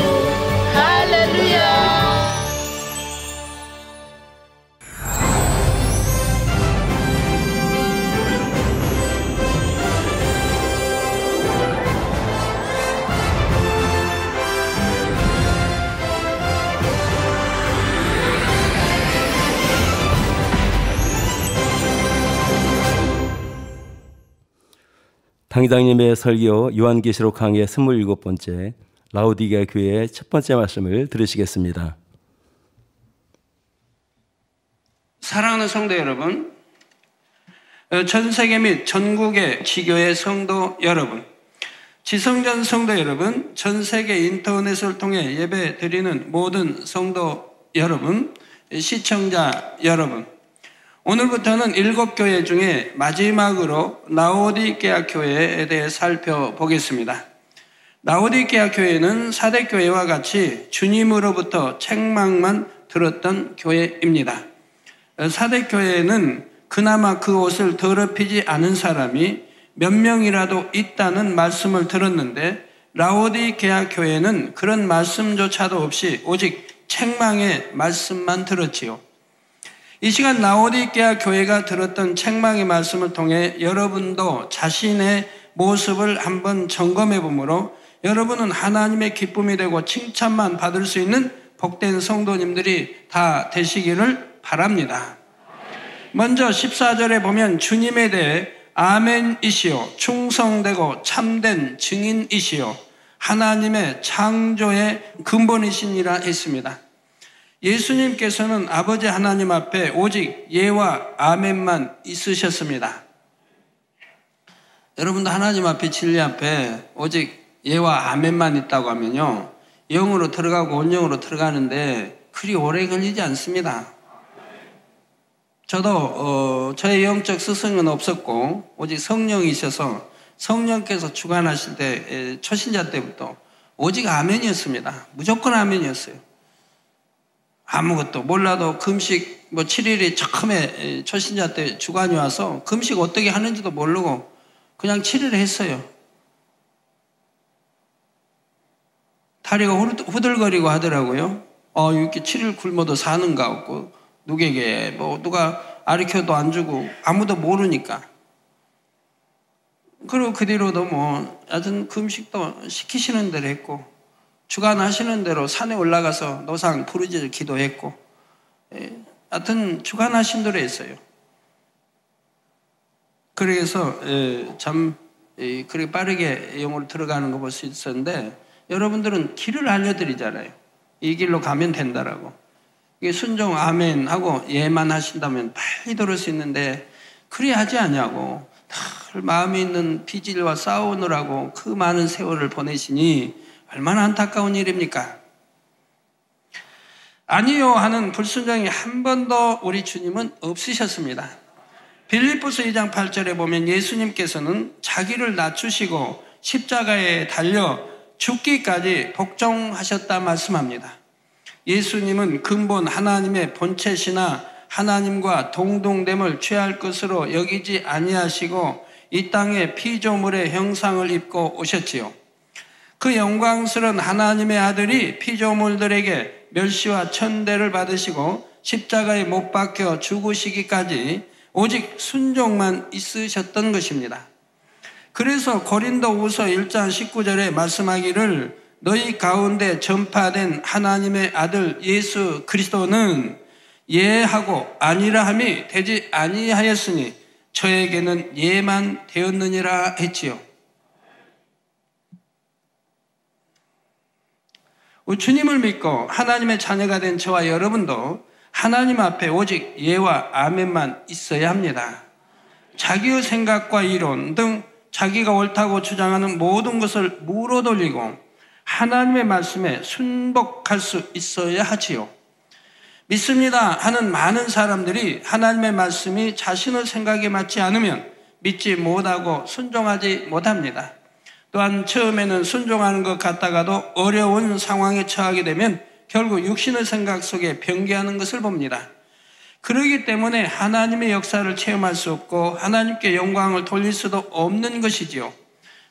Hallelujah. 당회장님의 설교 요한계시록 강의 27번째 라오디게아 교회의 첫 번째 말씀을 들으시겠습니다. 사랑하는 성도 여러분, 전 세계 및 전국의 지교회 성도 여러분, 지성전 성도 여러분, 전 세계 인터넷을 통해 예배 드리는 모든 성도 여러분, 시청자 여러분, 오늘부터는 7교회 중에 마지막으로 라오디게아 교회에 대해 살펴보겠습니다. 라오디게아 교회는 사대교회와 같이 주님으로부터 책망만 들었던 교회입니다. 사대교회는 그나마 그 옷을 더럽히지 않은 사람이 몇 명이라도 있다는 말씀을 들었는데, 라오디게아 교회는 그런 말씀조차도 없이 오직 책망의 말씀만 들었지요. 이 시간 라오디게아 교회가 들었던 책망의 말씀을 통해 여러분도 자신의 모습을 한번 점검해 보므로 여러분은 하나님의 기쁨이 되고 칭찬만 받을 수 있는 복된 성도님들이 다 되시기를 바랍니다. 먼저 14절에 보면 주님에 대해 아멘이시오, 충성되고 참된 증인이시오, 하나님의 창조의 근본이시니라 했습니다. 예수님께서는 아버지 하나님 앞에 오직 예와 아멘만 있으셨습니다. 여러분도 하나님 앞에, 진리 앞에 오직 예와 아멘만 있다고 하면요, 영으로 들어가고 온영으로 들어가는데 그리 오래 걸리지 않습니다. 저도 저의 영적 스승은 없었고 오직 성령이 있어서 성령께서 주관하실 때, 초신자 때부터 오직 아멘이었습니다. 무조건 아멘이었어요. 아무것도 몰라도 금식 7일이 처음에 초신자 때 주관이 와서 금식 어떻게 하는지도 모르고 그냥 7일 했어요. 다리가 후들거리고 하더라고요. 이렇게 7일 굶어도 사는가 없고, 누구에게 누가 아르켜도 안 주고 아무도 모르니까. 그리고 그 뒤로도 하여튼 금식도 시키시는 대로 했고, 주관하시는 대로 산에 올라가서 노상 부르짖어 기도했고, 하여튼 주관하신 대로 했어요. 그래서 참 그렇게 빠르게 영으로 들어가는 거 볼 수 있었는데, 여러분들은 길을 알려드리잖아요. 이 길로 가면 된다라고. 이게 순종 아멘 하고 예만 하신다면 빨리 들을 수 있는데, 그리 하지 않냐고. 늘 마음에 있는 비질과 싸우느라고 그 많은 세월을 보내시니 얼마나 안타까운 일입니까? 아니요 하는 불순종이 한 번도 우리 주님은 없으셨습니다. 빌립보서 2장 8절에 보면 예수님께서는 자기를 낮추시고 십자가에 달려 죽기까지 복종하셨다 말씀합니다. 예수님은 근본 하나님의 본체시나 하나님과 동등됨을 취할 것으로 여기지 아니하시고 이 땅에 피조물의 형상을 입고 오셨지요. 그 영광스러운 하나님의 아들이 피조물들에게 멸시와 천대를 받으시고 십자가에 못 박혀 죽으시기까지 오직 순종만 있으셨던 것입니다. 그래서 고린도후서 1장 19절에 말씀하기를 너희 가운데 전파된 하나님의 아들 예수 그리스도는 예하고 아니라함이 되지 아니하였으니 저에게는 예만 되었느니라 했지요. 주님을 믿고 하나님의 자녀가 된 저와 여러분도 하나님 앞에 오직 예와 아멘만 있어야 합니다. 자기의 생각과 이론 등 자기가 옳다고 주장하는 모든 것을 물어돌리고 하나님의 말씀에 순복할 수 있어야 하지요. 믿습니다 하는 많은 사람들이 하나님의 말씀이 자신의 생각에 맞지 않으면 믿지 못하고 순종하지 못합니다. 또한 처음에는 순종하는 것 같다가도 어려운 상황에 처하게 되면 결국 육신의 생각 속에 변개하는 것을 봅니다. 그렇기 때문에 하나님의 역사를 체험할 수 없고 하나님께 영광을 돌릴 수도 없는 것이지요.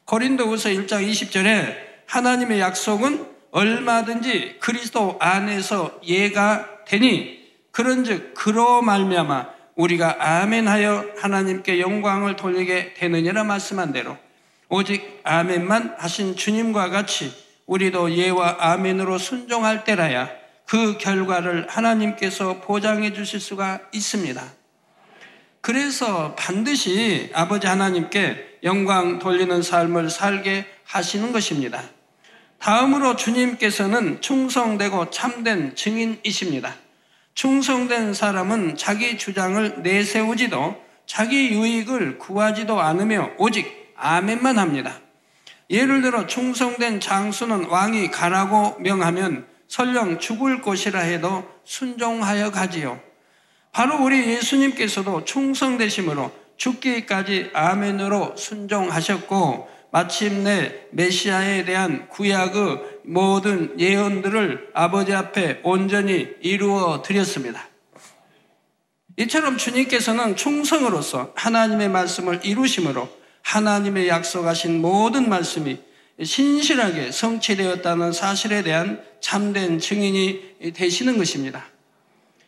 고린도후서 1장 20절에 하나님의 약속은 얼마든지 그리스도 안에서 예가 되니 그런즉 그로 말미암아 우리가 아멘하여 하나님께 영광을 돌리게 되느니라 말씀한 대로 오직 아멘만 하신 주님과 같이 우리도 예와 아멘으로 순종할 때라야 그 결과를 하나님께서 보장해 주실 수가 있습니다. 그래서 반드시 아버지 하나님께 영광 돌리는 삶을 살게 하시는 것입니다. 다음으로 주님께서는 충성되고 참된 증인이십니다. 충성된 사람은 자기 주장을 내세우지도 자기 유익을 구하지도 않으며 오직 아멘만 합니다. 예를 들어 충성된 장수는 왕이 가라고 명하면 설령 죽을 곳이라 해도 순종하여 가지요. 바로 우리 예수님께서도 충성되심으로 죽기까지 아멘으로 순종하셨고 마침내 메시아에 대한 구약의 모든 예언들을 아버지 앞에 온전히 이루어 드렸습니다. 이처럼 주님께서는 충성으로서 하나님의 말씀을 이루심으로 하나님의 약속하신 모든 말씀이 신실하게 성취되었다는 사실에 대한 참된 증인이 되시는 것입니다.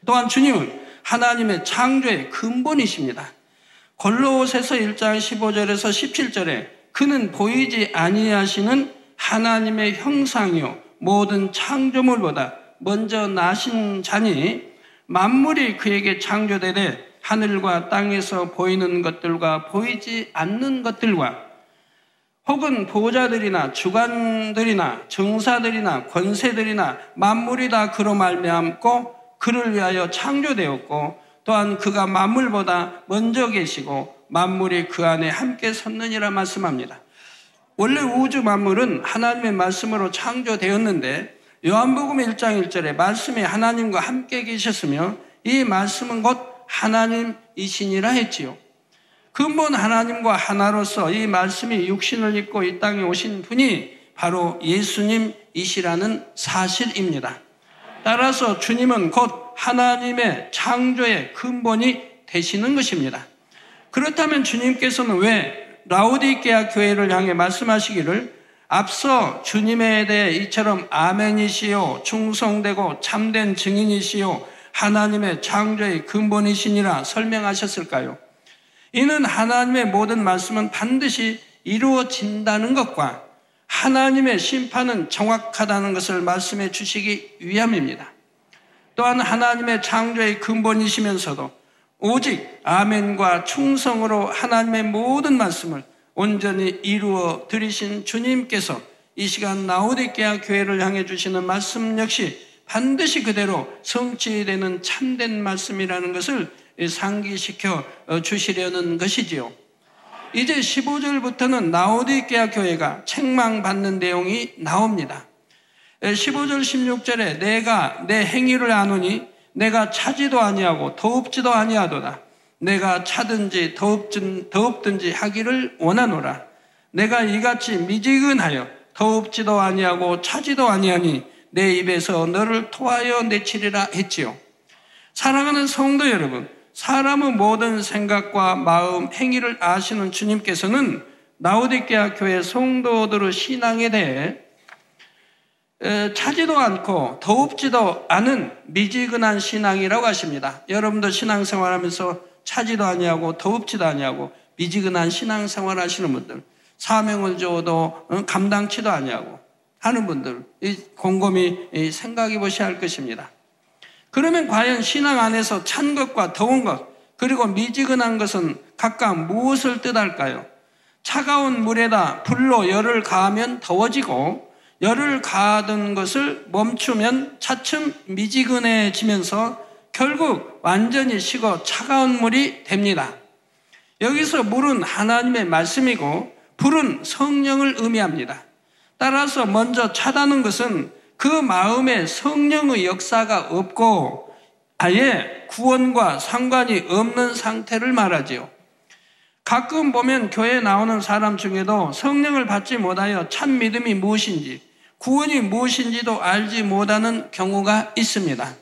또한 주님은 하나님의 창조의 근본이십니다. 골로새서 1장 15절에서 17절에 그는 보이지 아니하시는 하나님의 형상이요 모든 창조물보다 먼저 나신 자니 만물이 그에게 창조되되 하늘과 땅에서 보이는 것들과 보이지 않는 것들과 혹은 보좌들이나 주관들이나 정사들이나 권세들이나 만물이 다 그로 말미암고 그를 위하여 창조되었고 또한 그가 만물보다 먼저 계시고 만물이 그 안에 함께 섰느니라 말씀합니다. 원래 우주 만물은 하나님의 말씀으로 창조되었는데 요한복음 1장 1절에 말씀이 하나님과 함께 계셨으며 이 말씀은 곧 하나님이시니라 했지요. 근본 하나님과 하나로서 이 말씀이 육신을 입고 이 땅에 오신 분이 바로 예수님이시라는 사실입니다. 따라서 주님은 곧 하나님의 창조의 근본이 되시는 것입니다. 그렇다면 주님께서는 왜 라오디게아 교회를 향해 말씀하시기를 앞서 주님에 대해 이처럼 아멘이시요 충성되고 참된 증인이시요 하나님의 창조의 근본이시니라 설명하셨을까요? 이는 하나님의 모든 말씀은 반드시 이루어진다는 것과 하나님의 심판은 정확하다는 것을 말씀해 주시기 위함입니다. 또한 하나님의 창조의 근본이시면서도 오직 아멘과 충성으로 하나님의 모든 말씀을 온전히 이루어 드리신 주님께서 이 시간 라오디게아 교회를 향해 주시는 말씀 역시 반드시 그대로 성취되는 참된 말씀이라는 것을 상기시켜 주시려는 것이지요. 이제 15절부터는 라오디게아 교회가 책망받는 내용이 나옵니다. 15절 16절에 내가 내 행위를 아노니 내가 차지도 아니하고 더웁지도 아니하도다. 내가 차든지 더웁든지 하기를 원하노라. 내가 이같이 미지근하여 더웁지도 아니하고 차지도 아니하니 내 입에서 너를 토하여 내치리라 했지요. 사랑하는 성도 여러분, 사람의 모든 생각과 마음, 행위를 아시는 주님께서는 라오디게아 교회 성도들의 신앙에 대해 차지도 않고 더웁지도 않은 미지근한 신앙이라고 하십니다. 여러분도 신앙생활하면서 차지도 아니하고 더웁지도 아니하고 미지근한 신앙생활 하시는 분들, 사명을 줘도 감당치도 아니하고 하는 분들 곰곰이 생각해 보셔야 할 것입니다. 그러면 과연 신앙 안에서 찬 것과 더운 것 그리고 미지근한 것은 각각 무엇을 뜻할까요? 차가운 물에다 불로 열을 가하면 더워지고 열을 가하던 것을 멈추면 차츰 미지근해지면서 결국 완전히 식어 차가운 물이 됩니다. 여기서 물은 하나님의 말씀이고 불은 성령을 의미합니다. 따라서 먼저 차다는 것은 그 마음에 성령의 역사가 없고 아예 구원과 상관이 없는 상태를 말하지요. 가끔 보면 교회에 나오는 사람 중에도 성령을 받지 못하여 참 믿음이 무엇인지 구원이 무엇인지도 알지 못하는 경우가 있습니다.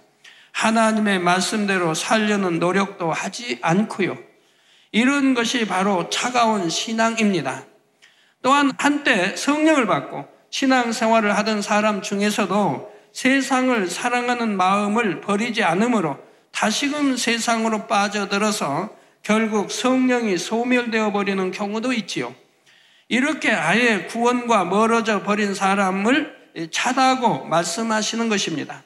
하나님의 말씀대로 살려는 노력도 하지 않고요. 이런 것이 바로 차가운 신앙입니다. 또한 한때 성령을 받고 신앙생활을 하던 사람 중에서도 세상을 사랑하는 마음을 버리지 않으므로 다시금 세상으로 빠져들어서 결국 성령이 소멸되어 버리는 경우도 있지요. 이렇게 아예 구원과 멀어져 버린 사람을 차다고 말씀하시는 것입니다.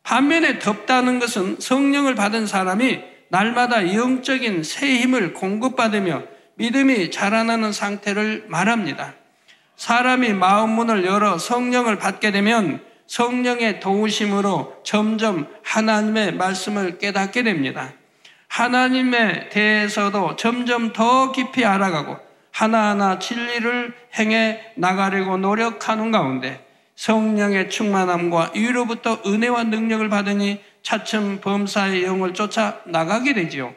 반면에 덥다는 것은 성령을 받은 사람이 날마다 영적인 새 힘을 공급받으며 믿음이 자라나는 상태를 말합니다. 사람이 마음 문을 열어 성령을 받게 되면 성령의 도우심으로 점점 하나님의 말씀을 깨닫게 됩니다. 하나님에 대해서도 점점 더 깊이 알아가고 하나하나 진리를 행해 나가려고 노력하는 가운데 성령의 충만함과 위로부터 은혜와 능력을 받으니 차츰 범사의 영을 쫓아 나가게 되지요.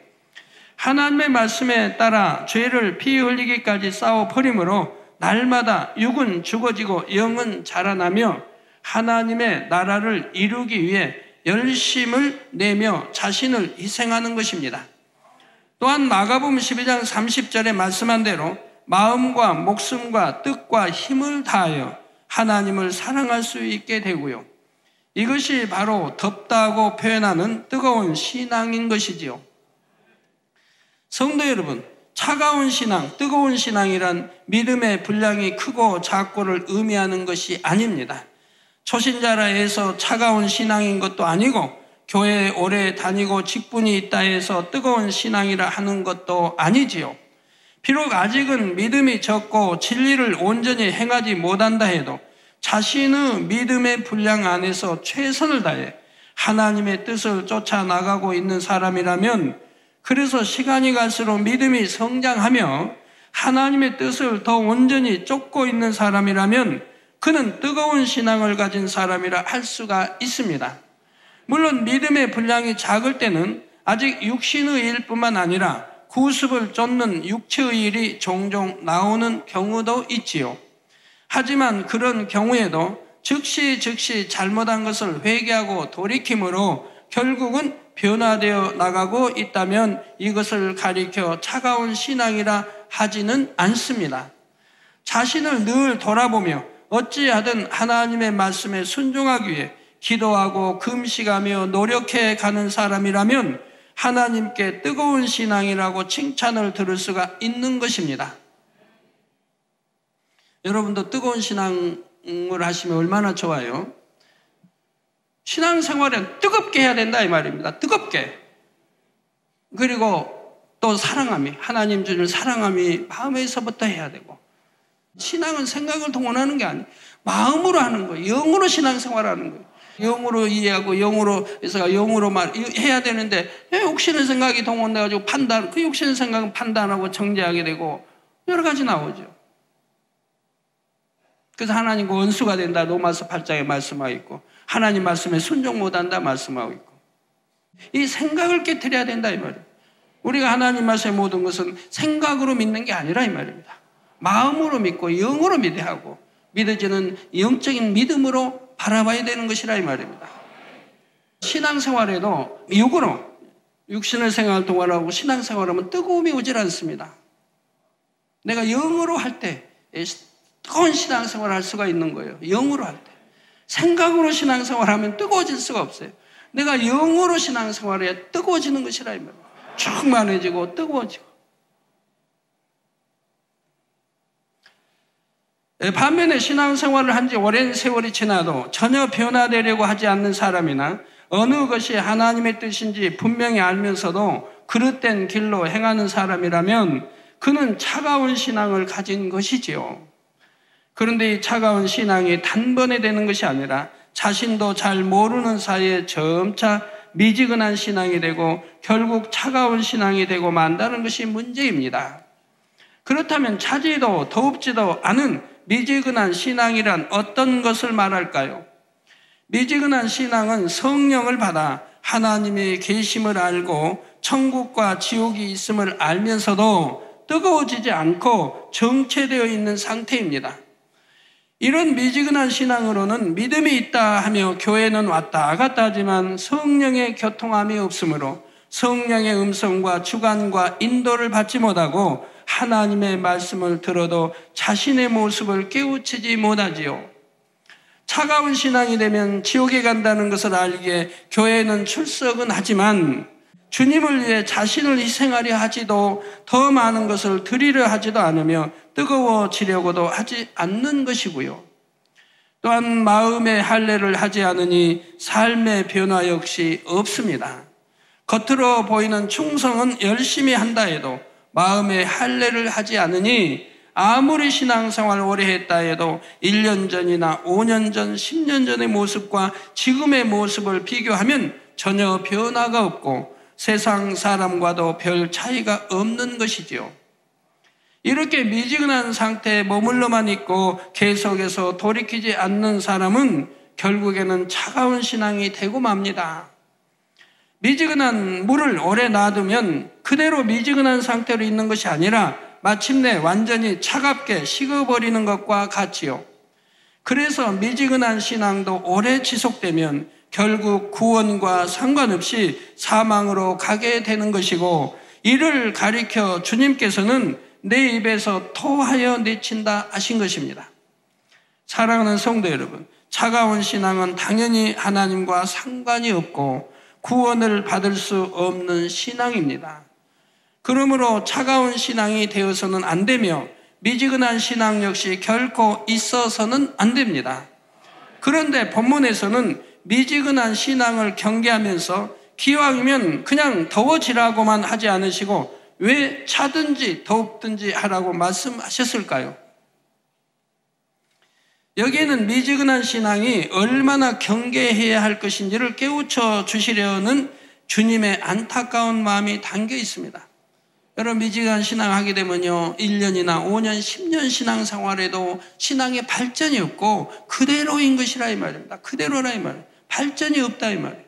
하나님의 말씀에 따라 죄를 피 흘리기까지 싸워 버림으로 날마다 육은 죽어지고 영은 자라나며 하나님의 나라를 이루기 위해 열심을 내며 자신을 희생하는 것입니다. 또한 마가복음 12장 30절에 말씀한 대로 마음과 목숨과 뜻과 힘을 다하여 하나님을 사랑할 수 있게 되고요. 이것이 바로 덥다고 표현하는 뜨거운 신앙인 것이지요. 성도 여러분, 차가운 신앙, 뜨거운 신앙이란 믿음의 분량이 크고 작고를 의미하는 것이 아닙니다. 초신자라 해서 차가운 신앙인 것도 아니고 교회에 오래 다니고 직분이 있다 해서 뜨거운 신앙이라 하는 것도 아니지요. 비록 아직은 믿음이 적고 진리를 온전히 행하지 못한다 해도 자신의 믿음의 분량 안에서 최선을 다해 하나님의 뜻을 쫓아 나가고 있는 사람이라면, 그래서 시간이 갈수록 믿음이 성장하며 하나님의 뜻을 더 온전히 쫓고 있는 사람이라면 그는 뜨거운 신앙을 가진 사람이라 할 수가 있습니다. 물론 믿음의 분량이 작을 때는 아직 육신의 일뿐만 아니라 구습을 쫓는 육체의 일이 종종 나오는 경우도 있지요. 하지만 그런 경우에도 즉시 잘못한 것을 회개하고 돌이킴으로 결국은 변화되어 나가고 있다면 이것을 가리켜 차가운 신앙이라 하지는 않습니다. 자신을 늘 돌아보며 어찌하든 하나님의 말씀에 순종하기 위해 기도하고 금식하며 노력해 가는 사람이라면 하나님께 뜨거운 신앙이라고 칭찬을 들을 수가 있는 것입니다. 여러분도 뜨거운 신앙을 하시면 얼마나 좋아요? 신앙생활은 뜨겁게 해야 된다 이 말입니다. 뜨겁게. 그리고 또 사랑함이, 하나님 주를 사랑함이 마음에서부터 해야 되고, 신앙은 생각을 동원하는 게 아니에요. 마음으로 하는 거예요. 영으로 신앙생활하는 거예요. 영으로 이해하고 영으로 해서 영으로 해야 되는데 욕심의 생각이 동원돼가지고 판단, 그 욕심의 생각은 판단하고 정죄하게 되고 여러 가지 나오죠. 그래서 하나님과 원수가 된다 로마서 8장에 말씀하고 있고, 하나님 말씀에 순종 못한다 말씀하고 있고, 이 생각을 깨트려야 된다 이 말이에요. 우리가 하나님 말씀의 모든 것은 생각으로 믿는 게 아니라 이 말입니다. 마음으로 믿고 영으로 믿어야 하고, 믿어지는 영적인 믿음으로 바라봐야 되는 것이라 이 말입니다. 신앙생활에도 육으로, 육신의 생활을 동원하고 신앙생활하면 뜨거움이 오질 않습니다. 내가 영으로 할 때 뜨거운 신앙생활을 할 수가 있는 거예요. 영으로 할 때. 생각으로 신앙생활하면 뜨거워질 수가 없어요. 내가 영으로 신앙생활해야 뜨거워지는 것이라 이 말입니다. 충만해지고 뜨거워지고. 반면에 신앙생활을 한 지 오랜 세월이 지나도 전혀 변화되려고 하지 않는 사람이나 어느 것이 하나님의 뜻인지 분명히 알면서도 그릇된 길로 행하는 사람이라면 그는 차가운 신앙을 가진 것이지요. 그런데 이 차가운 신앙이 단번에 되는 것이 아니라 자신도 잘 모르는 사이에 점차 미지근한 신앙이 되고 결국 차가운 신앙이 되고 만다는 것이 문제입니다. 그렇다면 차지도 더웁지도 않은 미지근한 신앙이란 어떤 것을 말할까요? 미지근한 신앙은 성령을 받아 하나님의 계심을 알고 천국과 지옥이 있음을 알면서도 뜨거워지지 않고 정체되어 있는 상태입니다. 이런 미지근한 신앙으로는 믿음이 있다 하며 교회는 왔다 갔다 하지만 성령의 교통함이 없으므로 성령의 음성과 주관과 인도를 받지 못하고 하나님의 말씀을 들어도 자신의 모습을 깨우치지 못하지요. 차가운 신앙이 되면 지옥에 간다는 것을 알기에 교회에는 출석은 하지만 주님을 위해 자신을 희생하려 하지도 더 많은 것을 드리려 하지도 않으며 뜨거워지려고도 하지 않는 것이고요. 또한 마음의 할례를 하지 않으니 삶의 변화 역시 없습니다. 겉으로 보이는 충성은 열심히 한다 해도 마음의 할례를 하지 않으니 아무리 신앙생활 오래 했다 해도 1년 전이나 5년 전, 10년 전의 모습과 지금의 모습을 비교하면 전혀 변화가 없고 세상 사람과도 별 차이가 없는 것이지요. 이렇게 미지근한 상태에 머물러만 있고 계속해서 돌이키지 않는 사람은 결국에는 차가운 신앙이 되고 맙니다. 미지근한 물을 오래 놔두면 그대로 미지근한 상태로 있는 것이 아니라 마침내 완전히 차갑게 식어버리는 것과 같지요. 그래서 미지근한 신앙도 오래 지속되면 결국 구원과 상관없이 사망으로 가게 되는 것이고, 이를 가리켜 주님께서는 내 입에서 토하여 내친다 하신 것입니다. 사랑하는 성도 여러분, 차가운 신앙은 당연히 하나님과 상관이 없고 구원을 받을 수 없는 신앙입니다. 그러므로 차가운 신앙이 되어서는 안 되며 미지근한 신앙 역시 결코 있어서는 안 됩니다. 그런데 본문에서는 미지근한 신앙을 경계하면서 기왕이면 그냥 더워지라고만 하지 않으시고 왜 차든지 덥든지 하라고 말씀하셨을까요? 여기에는 미지근한 신앙이 얼마나 경계해야 할 것인지를 깨우쳐 주시려는 주님의 안타까운 마음이 담겨 있습니다. 여러분, 미지근한 신앙 하게 되면요, 1년이나 5년, 10년 신앙생활에도 신앙의 발전이 없고 그대로인 것이라 이 말입니다. 그대로라 이 말이에요. 발전이 없다 이 말이에요.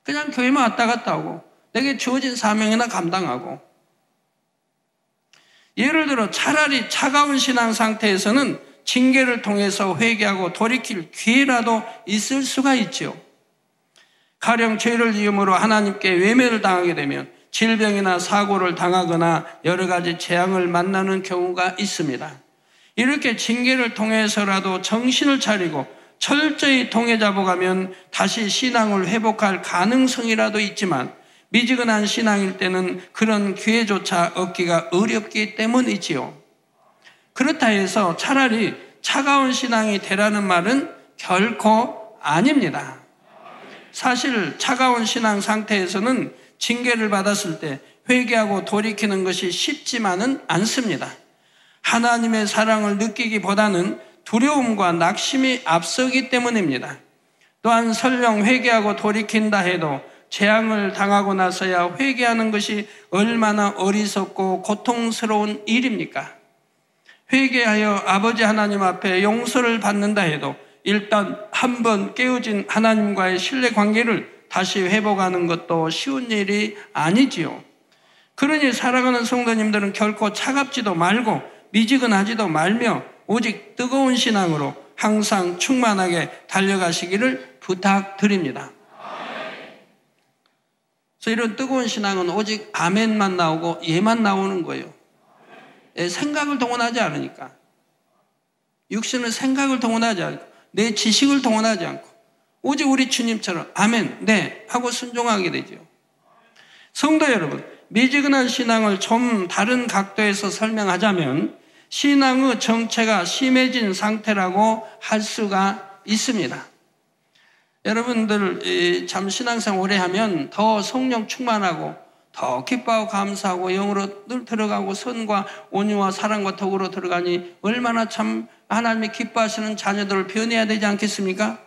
그냥 교회만 왔다 갔다 하고 내게 주어진 사명이나 감당하고, 예를 들어 차라리 차가운 신앙 상태에서는 징계를 통해서 회개하고 돌이킬 기회라도 있을 수가 있지요. 가령 죄를 지음으로 하나님께 외면을 당하게 되면 질병이나 사고를 당하거나 여러 가지 재앙을 만나는 경우가 있습니다. 이렇게 징계를 통해서라도 정신을 차리고 철저히 통해 잡아가면 다시 신앙을 회복할 가능성이라도 있지만, 미지근한 신앙일 때는 그런 기회조차 얻기가 어렵기 때문이지요. 그렇다 해서 차라리 차가운 신앙이 되라는 말은 결코 아닙니다. 사실 차가운 신앙 상태에서는 징계를 받았을 때 회개하고 돌이키는 것이 쉽지만은 않습니다. 하나님의 사랑을 느끼기보다는 두려움과 낙심이 앞서기 때문입니다. 또한 설령 회개하고 돌이킨다 해도 재앙을 당하고 나서야 회개하는 것이 얼마나 어리석고 고통스러운 일입니까? 회개하여 아버지 하나님 앞에 용서를 받는다 해도 일단 한번 깨어진 하나님과의 신뢰 관계를 다시 회복하는 것도 쉬운 일이 아니지요. 그러니 사랑하는 성도님들은 결코 차갑지도 말고 미지근하지도 말며 오직 뜨거운 신앙으로 항상 충만하게 달려가시기를 부탁드립니다. 그래서 이런 뜨거운 신앙은 오직 아멘만 나오고 예만 나오는 거예요. 생각을 동원하지 않으니까. 육신은 생각을 동원하지 않고 내 지식을 동원하지 않고 오직 우리 주님처럼 아멘, 네 하고 순종하게 되죠. 성도 여러분, 미지근한 신앙을 좀 다른 각도에서 설명하자면 신앙의 정체가 심해진 상태라고 할 수가 있습니다. 여러분들 참 신앙생활 오래 하면 더 성령 충만하고 더 기뻐하고 감사하고 영으로 늘 들어가고 선과 온유와 사랑과 덕으로 들어가니 얼마나 참 하나님이 기뻐하시는 자녀들을 변해야 되지 않겠습니까?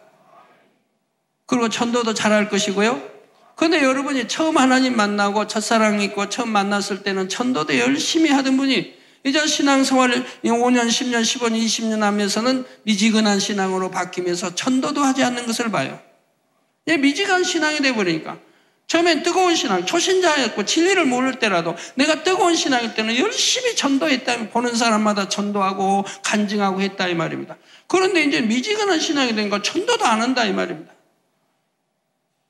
그리고 전도도 잘할 것이고요. 그런데 여러분이 처음 하나님 만나고 첫사랑 있고 처음 만났을 때는 전도도 열심히 하던 분이 이제 신앙생활을 5년, 10년, 15년, 20년 하면서는 미지근한 신앙으로 바뀌면서 전도도 하지 않는 것을 봐요. 미지근한 신앙이 돼버리니까 처음엔 뜨거운 신앙, 초신자였고 진리를 모를 때라도 내가 뜨거운 신앙일 때는 열심히 전도했다, 보는 사람마다 전도하고 간증하고 했다 이 말입니다. 그런데 이제 미지근한 신앙이 되니까 전도도 안 한다 이 말입니다.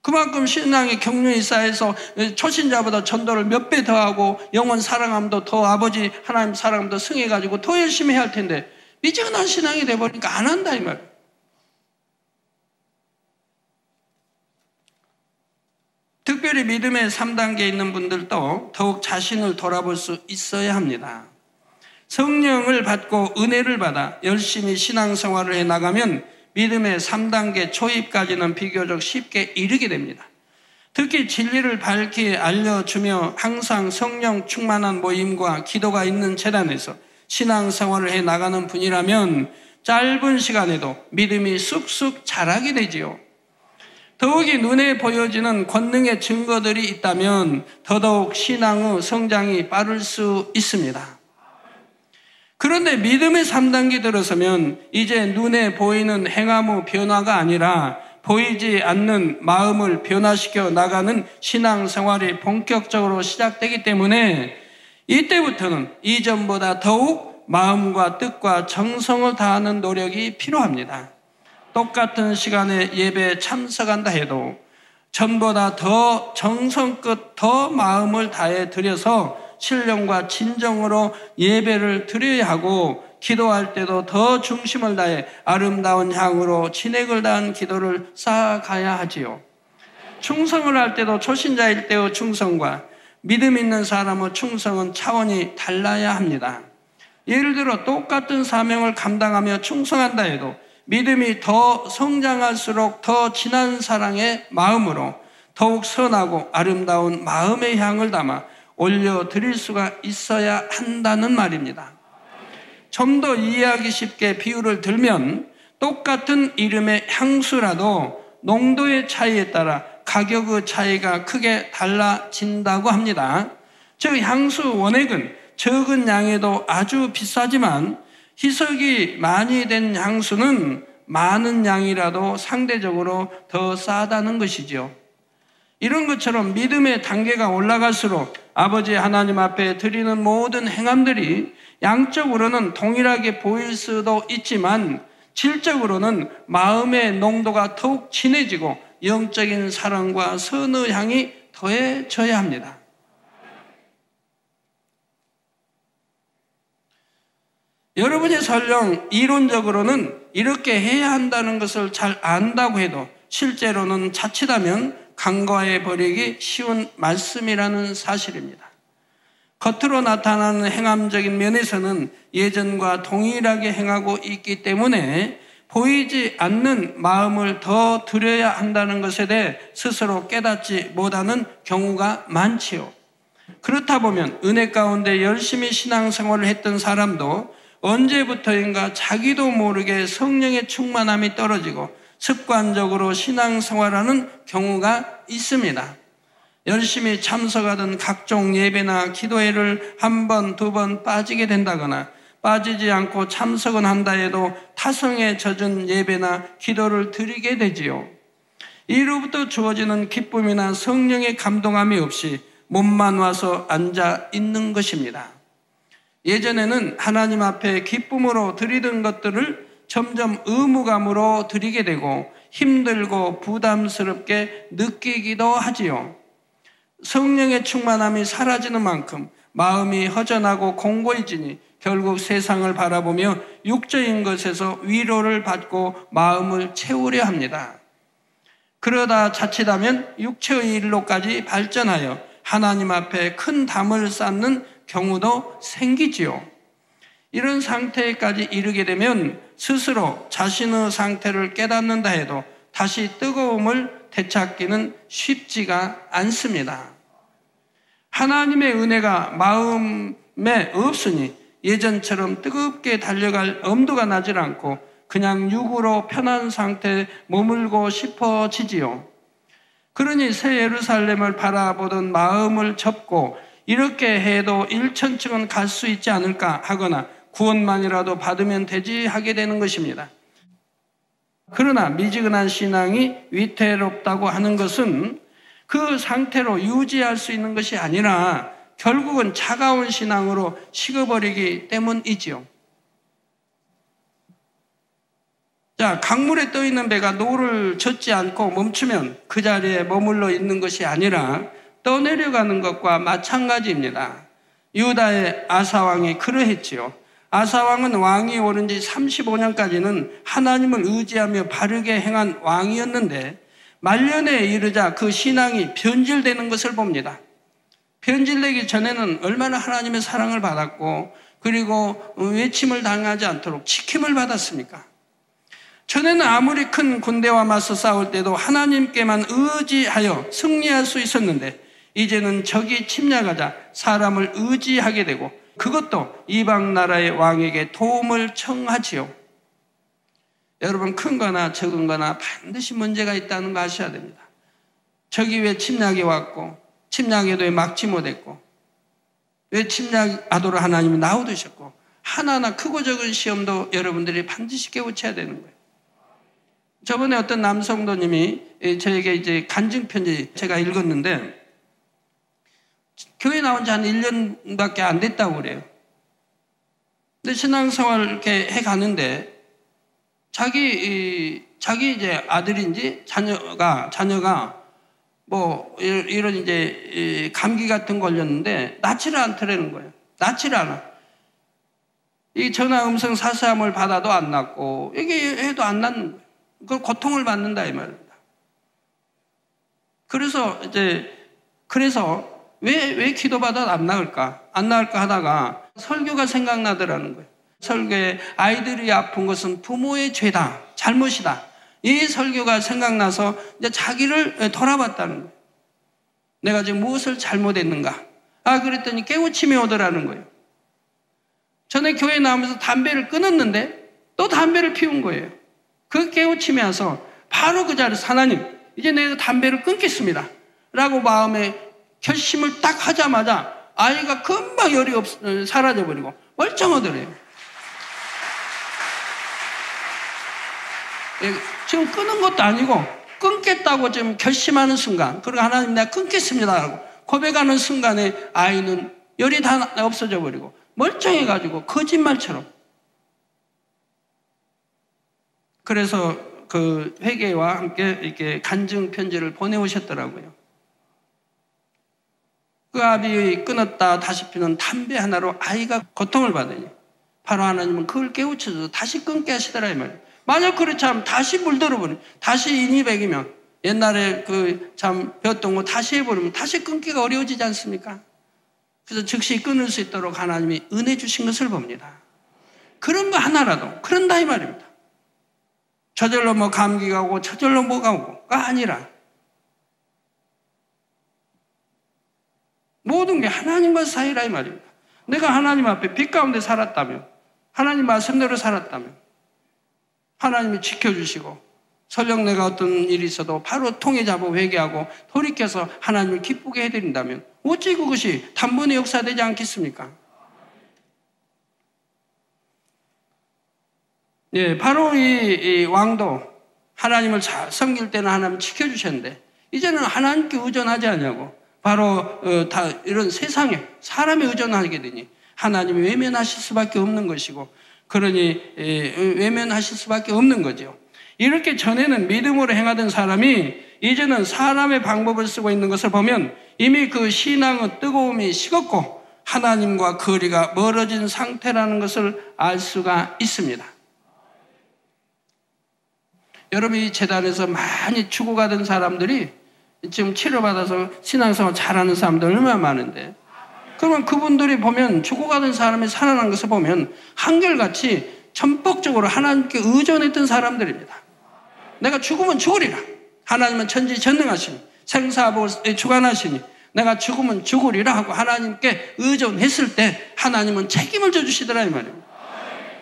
그만큼 신앙의 경륜이 쌓여서 초신자보다 전도를 몇 배 더 하고 영원 사랑함도 더 아버지 하나님 사랑함도 승해가지고 더 열심히 해야 할 텐데 미지근한 신앙이 돼버리니까 안 한다 이 말이에요. 특별히 믿음의 3단계에 있는 분들도 더욱 자신을 돌아볼 수 있어야 합니다. 성령을 받고 은혜를 받아 열심히 신앙생활을 해나가면 믿음의 3단계 초입까지는 비교적 쉽게 이르게 됩니다. 특히 진리를 밝히 알려주며 항상 성령 충만한 모임과 기도가 있는 재단에서 신앙생활을 해나가는 분이라면 짧은 시간에도 믿음이 쑥쑥 자라게 되지요. 더욱이 눈에 보여지는 권능의 증거들이 있다면 더더욱 신앙의 성장이 빠를 수 있습니다. 그런데 믿음의 3단계 들어서면 이제 눈에 보이는 행함의 변화가 아니라 보이지 않는 마음을 변화시켜 나가는 신앙생활이 본격적으로 시작되기 때문에 이때부터는 이전보다 더욱 마음과 뜻과 정성을 다하는 노력이 필요합니다. 똑같은 시간에 예배에 참석한다 해도 전보다 더 정성껏 더 마음을 다해 드려서 신령과 진정으로 예배를 드려야 하고 기도할 때도 더 중심을 다해 아름다운 향으로 진액을 다한 기도를 쌓아가야 하지요. 충성을 할 때도 초신자일 때의 충성과 믿음 있는 사람의 충성은 차원이 달라야 합니다. 예를 들어 똑같은 사명을 감당하며 충성한다 해도 믿음이 더 성장할수록 더 진한 사랑의 마음으로 더욱 선하고 아름다운 마음의 향을 담아 올려드릴 수가 있어야 한다는 말입니다. 좀 더 이해하기 쉽게 비유를 들면 똑같은 이름의 향수라도 농도의 차이에 따라 가격의 차이가 크게 달라진다고 합니다. 즉 향수 원액은 적은 양에도 아주 비싸지만 희석이 많이 된 향수는 많은 양이라도 상대적으로 더 싸다는 것이죠. 이런 것처럼 믿음의 단계가 올라갈수록 아버지 하나님 앞에 드리는 모든 행함들이 양적으로는 동일하게 보일 수도 있지만 질적으로는 마음의 농도가 더욱 진해지고 영적인 사랑과 선의 향이 더해져야 합니다. 여러분이 설령 이론적으로는 이렇게 해야 한다는 것을 잘 안다고 해도 실제로는 자칫하면 간과해 버리기 쉬운 말씀이라는 사실입니다. 겉으로 나타나는 행함적인 면에서는 예전과 동일하게 행하고 있기 때문에 보이지 않는 마음을 더 드려야 한다는 것에 대해 스스로 깨닫지 못하는 경우가 많지요. 그렇다 보면 은혜 가운데 열심히 신앙생활을 했던 사람도 언제부터인가 자기도 모르게 성령의 충만함이 떨어지고 습관적으로 신앙생활하는 경우가 있습니다. 열심히 참석하던 각종 예배나 기도회를 한 번, 두 번 빠지게 된다거나 빠지지 않고 참석은 한다 해도 타성에 젖은 예배나 기도를 드리게 되지요. 이로부터 주어지는 기쁨이나 성령의 감동함이 없이 몸만 와서 앉아 있는 것입니다. 예전에는 하나님 앞에 기쁨으로 드리던 것들을 점점 의무감으로 드리게 되고 힘들고 부담스럽게 느끼기도 하지요. 성령의 충만함이 사라지는 만큼 마음이 허전하고 공고해지니 결국 세상을 바라보며 육적인 것에서 위로를 받고 마음을 채우려 합니다. 그러다 자칫하면 육체의 일로까지 발전하여 하나님 앞에 큰 담을 쌓는 경우도 생기지요. 이런 상태까지 이르게 되면 스스로 자신의 상태를 깨닫는다 해도 다시 뜨거움을 되찾기는 쉽지가 않습니다. 하나님의 은혜가 마음에 없으니 예전처럼 뜨겁게 달려갈 엄두가 나질 않고 그냥 육으로 편한 상태에 머물고 싶어지지요. 그러니 새 예루살렘을 바라보던 마음을 접고 이렇게 해도 일천층은 갈 수 있지 않을까 하거나 구원만이라도 받으면 되지 하게 되는 것입니다. 그러나 미지근한 신앙이 위태롭다고 하는 것은 그 상태로 유지할 수 있는 것이 아니라 결국은 차가운 신앙으로 식어버리기 때문이지요. 자, 강물에 떠 있는 배가 노를 젓지 않고 멈추면 그 자리에 머물러 있는 것이 아니라 떠내려가는 것과 마찬가지입니다. 유다의 아사왕이 그러했지요. 아사왕은 왕이 오른 지 35년까지는 하나님을 의지하며 바르게 행한 왕이었는데 말년에 이르자 그 신앙이 변질되는 것을 봅니다. 변질되기 전에는 얼마나 하나님의 사랑을 받았고 그리고 외침을 당하지 않도록 지킴을 받았습니까? 전에는 아무리 큰 군대와 맞서 싸울 때도 하나님께만 의지하여 승리할 수 있었는데 이제는 적이 침략하자 사람을 의지하게 되고 그것도 이방 나라의 왕에게 도움을 청하지요. 여러분 큰 거나 적은 거나 반드시 문제가 있다는 거 아셔야 됩니다. 저기 왜 침략이 왔고 침략에도 왜 막지 못했고 왜 침략하도록 하나님이 놔두셨고 하나하나 크고 적은 시험도 여러분들이 반드시 깨우쳐야 되는 거예요. 저번에 어떤 남성도님이 저에게 이제 간증편지 제가 읽었는데 교회 나온 지 한 1년밖에 안 됐다고 그래요. 근데 신앙생활 이렇게 해 가는데 자기 이제 아들인지 자녀가 뭐 이런 이제 감기 같은 거 걸렸는데 낫지를 않더라는 거예요. 낫지를 않아. 이 전화 음성 사서함을 받아도 안 낫고 이게 해도 안 낫는 거예요. 그걸 고통을 받는다 이 말입니다. 그래서 왜 기도받아도 안 나을까 하다가 설교가 생각나더라는 거예요. 설교에 아이들이 아픈 것은 부모의 죄다, 잘못이다. 이 설교가 생각나서 이제 자기를 돌아봤다는 거예요. 내가 지금 무엇을 잘못했는가? 그랬더니 깨우침이 오더라는 거예요. 전에 교회 나오면서 담배를 끊었는데 또 담배를 피운 거예요. 그 깨우침이 와서 바로 그 자리에서 하나님, 이제 내가 담배를 끊겠습니다. 라고 마음에 결심을 딱 하자마자 아이가 금방 열이 사라져버리고 멀쩡하더래요. 지금 끊은 것도 아니고 끊겠다고 지금 결심하는 순간, 그리고 하나님 내가 끊겠습니다 라고 고백하는 순간에 아이는 열이 다 없어져 버리고 멀쩡해가지고 거짓말처럼. 그래서 그 회개와 함께 이렇게 간증 편지를 보내오셨더라고요. 그 아비 끊었다 다시 피는 담배 하나로 아이가 고통을 받으니 바로 하나님은 그걸 깨우쳐서 다시 끊게 하시더라 이 말이에요. 만약 그렇지 않으면 다시 물들어버리면 다시 인이백이면 옛날에 그 참 배웠던 거 다시 해버리면 다시 끊기가 어려워지지 않습니까? 그래서 즉시 끊을 수 있도록 하나님이 은혜 주신 것을 봅니다. 그런 거 하나라도 그런다 이 말입니다. 저절로 뭐 감기가 오고 저절로 뭐가 오고가 아니라 모든 게 하나님과 사이라 이 말입니다. 내가 하나님 앞에 빛 가운데 살았다면, 하나님 말씀대로 살았다면 하나님이 지켜주시고 설령 내가 어떤 일이 있어도 바로 통해 잡아 회개하고 돌이켜서 하나님을 기쁘게 해드린다면 어찌 그것이 단번에 역사되지 않겠습니까? 예, 바로 이 왕도 하나님을 잘 섬길 때는 하나님 지켜주셨는데 이제는 하나님께 의존하지 않냐고 바로 다 이런 세상에 사람에 의존하게 되니 하나님이 외면하실 수밖에 없는 것이고 그러니 외면하실 수밖에 없는 거죠. 이렇게 전에는 믿음으로 행하던 사람이 이제는 사람의 방법을 쓰고 있는 것을 보면 이미 그 신앙의 뜨거움이 식었고 하나님과 거리가 멀어진 상태라는 것을 알 수가 있습니다. 여러분 이 재단에서 많이 죽어가던 사람들이 지금 치료받아서 신앙생활 잘하는 사람들 얼마나 많은데 그러면 그분들이 보면 죽어가던 사람이 살아난 것을 보면 한결같이 전폭적으로 하나님께 의존했던 사람들입니다. 내가 죽으면 죽으리라. 하나님은 천지전능하시니 생사복을 주관하시니 내가 죽으면 죽으리라 하고 하나님께 의존했을 때 하나님은 책임을 져주시더라 이 말입니다.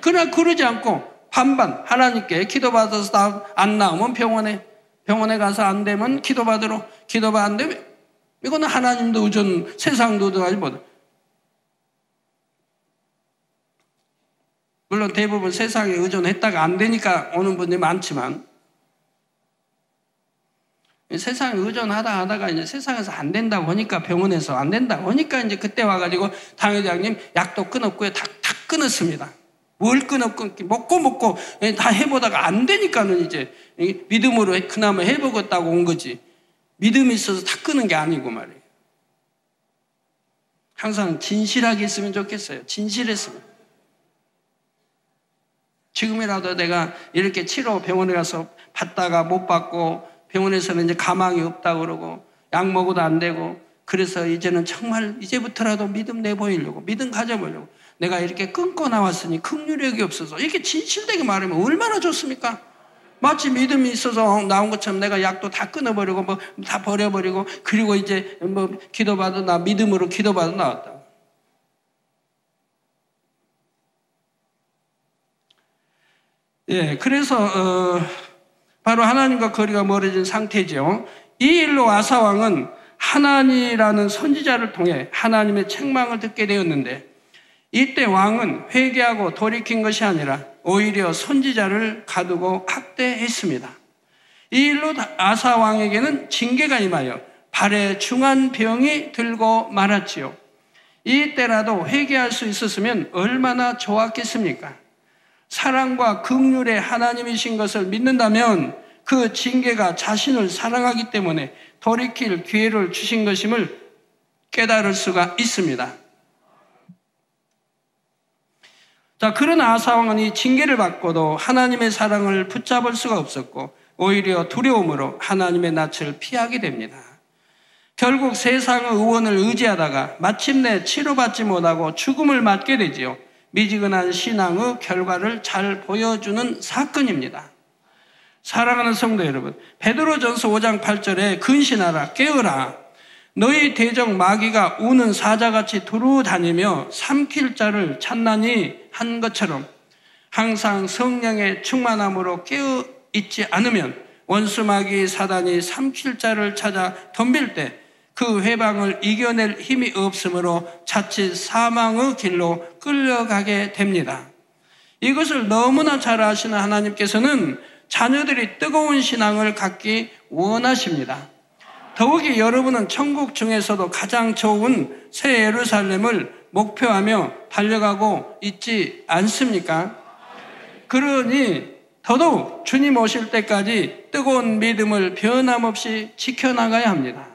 그러나 그러지 않고 반반 하나님께 기도받아서 안 나오면 병원에 가서 안 되면 기도받으러 기도가 안 되면 이거는 하나님도 의존 세상도 의존하지 못해. 물론 대부분 세상에 의존했다가 안 되니까 오는 분들이 많지만 세상에 의존하다가 이제 세상에서 안 된다고 하니까 병원에서 안 된다고 하니까 이제 그때 와가지고 당회장님 약도 끊었고요. 다 끊었습니다. 뭘 끊었고 먹고 다 해보다가 안 되니까는 이제 믿음으로 그나마 해보겠다고 온 거지 믿음이 있어서 다 끊은 게 아니고 말이에요. 항상 진실하게 했으면 좋겠어요. 진실했으면. 지금이라도 내가 이렇게 치료 병원에 가서 받다가 못 받고 병원에서는 이제 가망이 없다고 그러고 약 먹어도 안 되고 그래서 이제는 정말 이제부터라도 믿음 내보이려고 믿음 가져보려고 내가 이렇게 끊고 나왔으니 긍휼력이 없어서 이렇게 진실되게 말하면 얼마나 좋습니까? 마치 믿음이 있어서 나온 것처럼 내가 약도 다 끊어버리고 뭐 다 버려버리고 그리고 이제 뭐 기도받아 나 믿음으로 기도받아 나왔다. 예, 그래서 바로 하나님과 거리가 멀어진 상태죠. 이 일로 아사 왕은 하나니라는 선지자를 통해 하나님의 책망을 듣게 되었는데, 이때 왕은 회개하고 돌이킨 것이 아니라 오히려 선지자를 가두고 학대했습니다. 이 일로 아사 왕에게는 징계가 임하여 발에 중한 병이 들고 말았지요. 이때라도 회개할 수 있었으면 얼마나 좋았겠습니까? 사랑과 긍휼의 하나님이신 것을 믿는다면 그 징계가 자신을 사랑하기 때문에 돌이킬 기회를 주신 것임을 깨달을 수가 있습니다. 자, 그러나 아사 왕은 이 징계를 받고도 하나님의 사랑을 붙잡을 수가 없었고 오히려 두려움으로 하나님의 낯을 피하게 됩니다. 결국 세상의 의원을 의지하다가 마침내 치료받지 못하고 죽음을 맞게 되지요. 미지근한 신앙의 결과를 잘 보여주는 사건입니다. 사랑하는 성도 여러분, 베드로전서 5장 8절에 근신하라, 깨어라. 너희 대적 마귀가 우는 사자같이 두루 다니며 삼킬 자를 찾나니 한 것처럼 항상 성령의 충만함으로 깨어 있지 않으면 원수 마귀 사단이 삼킬 자를 찾아 덤빌 때 그 회방을 이겨낼 힘이 없으므로 자칫 사망의 길로 끌려가게 됩니다. 이것을 너무나 잘 아시는 하나님께서는 자녀들이 뜨거운 신앙을 갖기 원하십니다. 더욱이 여러분은 천국 중에서도 가장 좋은 새 예루살렘을 목표하며 달려가고 있지 않습니까? 그러니 더더욱 주님 오실 때까지 뜨거운 믿음을 변함없이 지켜나가야 합니다.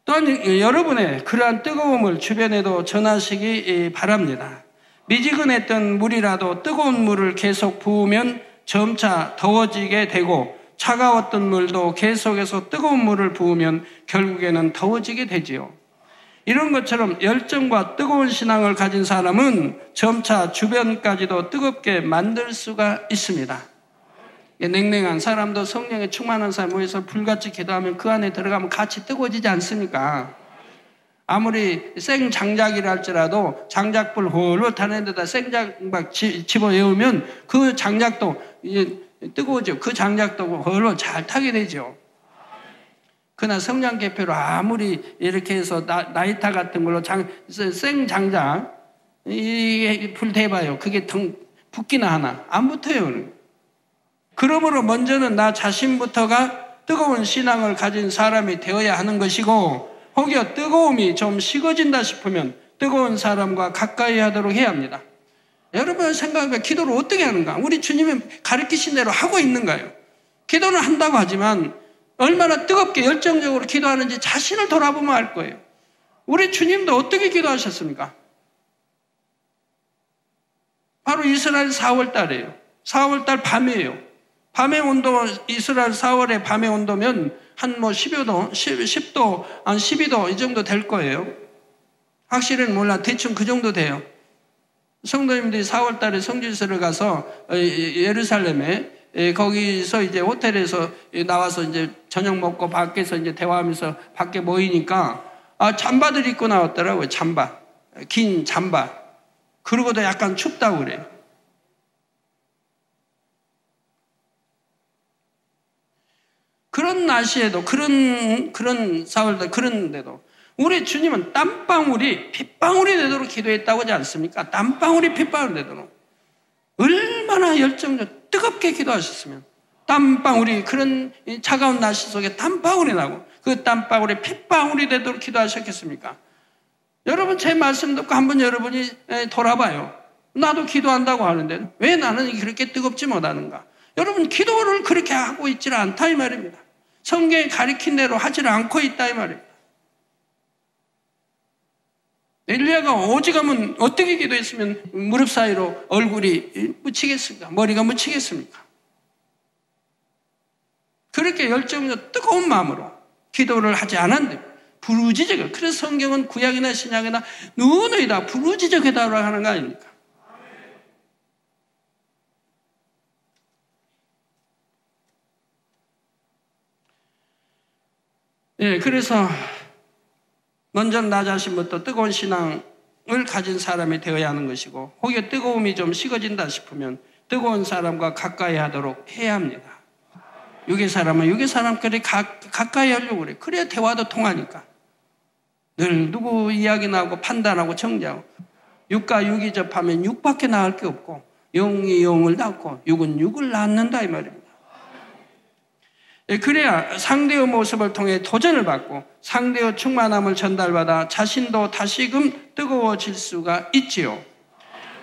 또한 여러분의 그러한 뜨거움을 주변에도 전하시기 바랍니다. 미지근했던 물이라도 뜨거운 물을 계속 부으면 점차 더워지게 되고, 차가웠던 물도 계속해서 뜨거운 물을 부으면 결국에는 더워지게 되지요. 이런 것처럼 열정과 뜨거운 신앙을 가진 사람은 점차 주변까지도 뜨겁게 만들 수가 있습니다. 냉랭한 사람도 성령에 충만한 사람 모여서 불같이 기도하면 그 안에 들어가면 같이 뜨거워지지 않습니까? 아무리 생장작이라 할지라도 장작불 홀로 타는 데다 생장막 집어넣으면 그 장작도 뜨거워져. 그 장작도 홀로 잘 타게 되죠. 그러나 성장 계표로 아무리 이렇게 해서 나이타 같은 걸로 생장작 이게 불 대봐요. 그게 붙기나 하나? 안 붙어요. 그러므로 먼저는 나 자신부터가 뜨거운 신앙을 가진 사람이 되어야 하는 것이고, 혹여 뜨거움이 좀 식어진다 싶으면 뜨거운 사람과 가까이 하도록 해야 합니다. 여러분 생각해보면 기도를 어떻게 하는가? 우리 주님이 가르치신 대로 하고 있는가요? 기도는 한다고 하지만 얼마나 뜨겁게 열정적으로 기도하는지 자신을 돌아보면 알 거예요. 우리 주님도 어떻게 기도하셨습니까? 바로 이스라엘 4월 달이에요. 4월 달 밤이에요. 밤의 온도, 이스라엘 4월의 밤의 온도면 한 10도, 한 12도 이 정도 될 거예요. 확실히는 몰라. 대충 그 정도 돼요. 성도님들이 4월 달에 성지순례를 가서 예루살렘에 거기서 이제 호텔에서 나와서 이제 저녁 먹고 밖에서 이제 대화하면서 밖에 모이니까 잠바들 입고 나왔더라고요. 잠바. 긴 잠바. 그러고도 약간 춥다고 그래요. 그런 날씨에도, 그런 4월달, 그런데도 우리 주님은 땀방울이 핏방울이 되도록 기도했다고 하지 않습니까? 땀방울이 핏방울이 되도록. 얼마나 열정적, 뜨겁게 기도하셨으면 땀방울이, 그런 차가운 날씨 속에 땀방울이 나고 그 땀방울이 핏방울이 되도록 기도하셨겠습니까? 여러분 제 말씀 듣고 한번 여러분이 돌아봐요. 나도 기도한다고 하는데 왜 나는 그렇게 뜨겁지 못하는가? 여러분 기도를 그렇게 하고 있지는 않다 이 말입니다. 성경이 가리킨 대로 하지를 않고 있다 이 말입니다. 엘리야가 오직하면 어떻게 기도했으면 무릎 사이로 얼굴이 묻히겠습니까? 머리가 묻히겠습니까? 그렇게 열정적 뜨거운 마음으로 기도를 하지 않았는데 부르짖어. 그래서 성경은 구약이나 신약이나 누누이 다 부르짖어 기도하라고 하는 거 아닙니까? 예, 그래서 먼저 나 자신부터 뜨거운 신앙 가진 사람이 되어야 하는 것이고, 혹여 뜨거움이 좀 식어진다 싶으면 뜨거운 사람과 가까이 하도록 해야 합니다. 육의 사람은 육의 사람끼리 가까이 하려고 그래. 그래야 대화도 통하니까. 늘 누구 이야기 나오고 판단하고 정죄하고, 육과 육이 접하면 육밖에 나을 게 없고, 영이 영을 낳고 육은 육을 낳는다 이 말입니다. 그래야 상대의 모습을 통해 도전을 받고 상대의 충만함을 전달받아 자신도 다시금 뜨거워질 수가 있지요.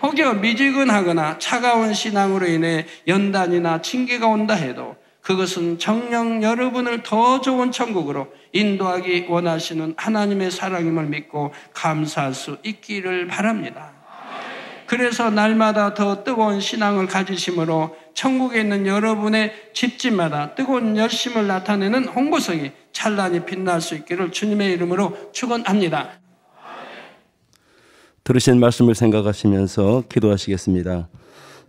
혹여 미지근하거나 차가운 신앙으로 인해 연단이나 징계가 온다 해도 그것은 정녕 여러분을 더 좋은 천국으로 인도하기 원하시는 하나님의 사랑임을 믿고 감사할 수 있기를 바랍니다. 그래서 날마다 더 뜨거운 신앙을 가지심으로 천국에 있는 여러분의 집집마다 뜨거운 열심을 나타내는 홍보성이 찬란히 빛날 수 있기를 주님의 이름으로 축원합니다. 들으신 말씀을 생각하시면서 기도하시겠습니다.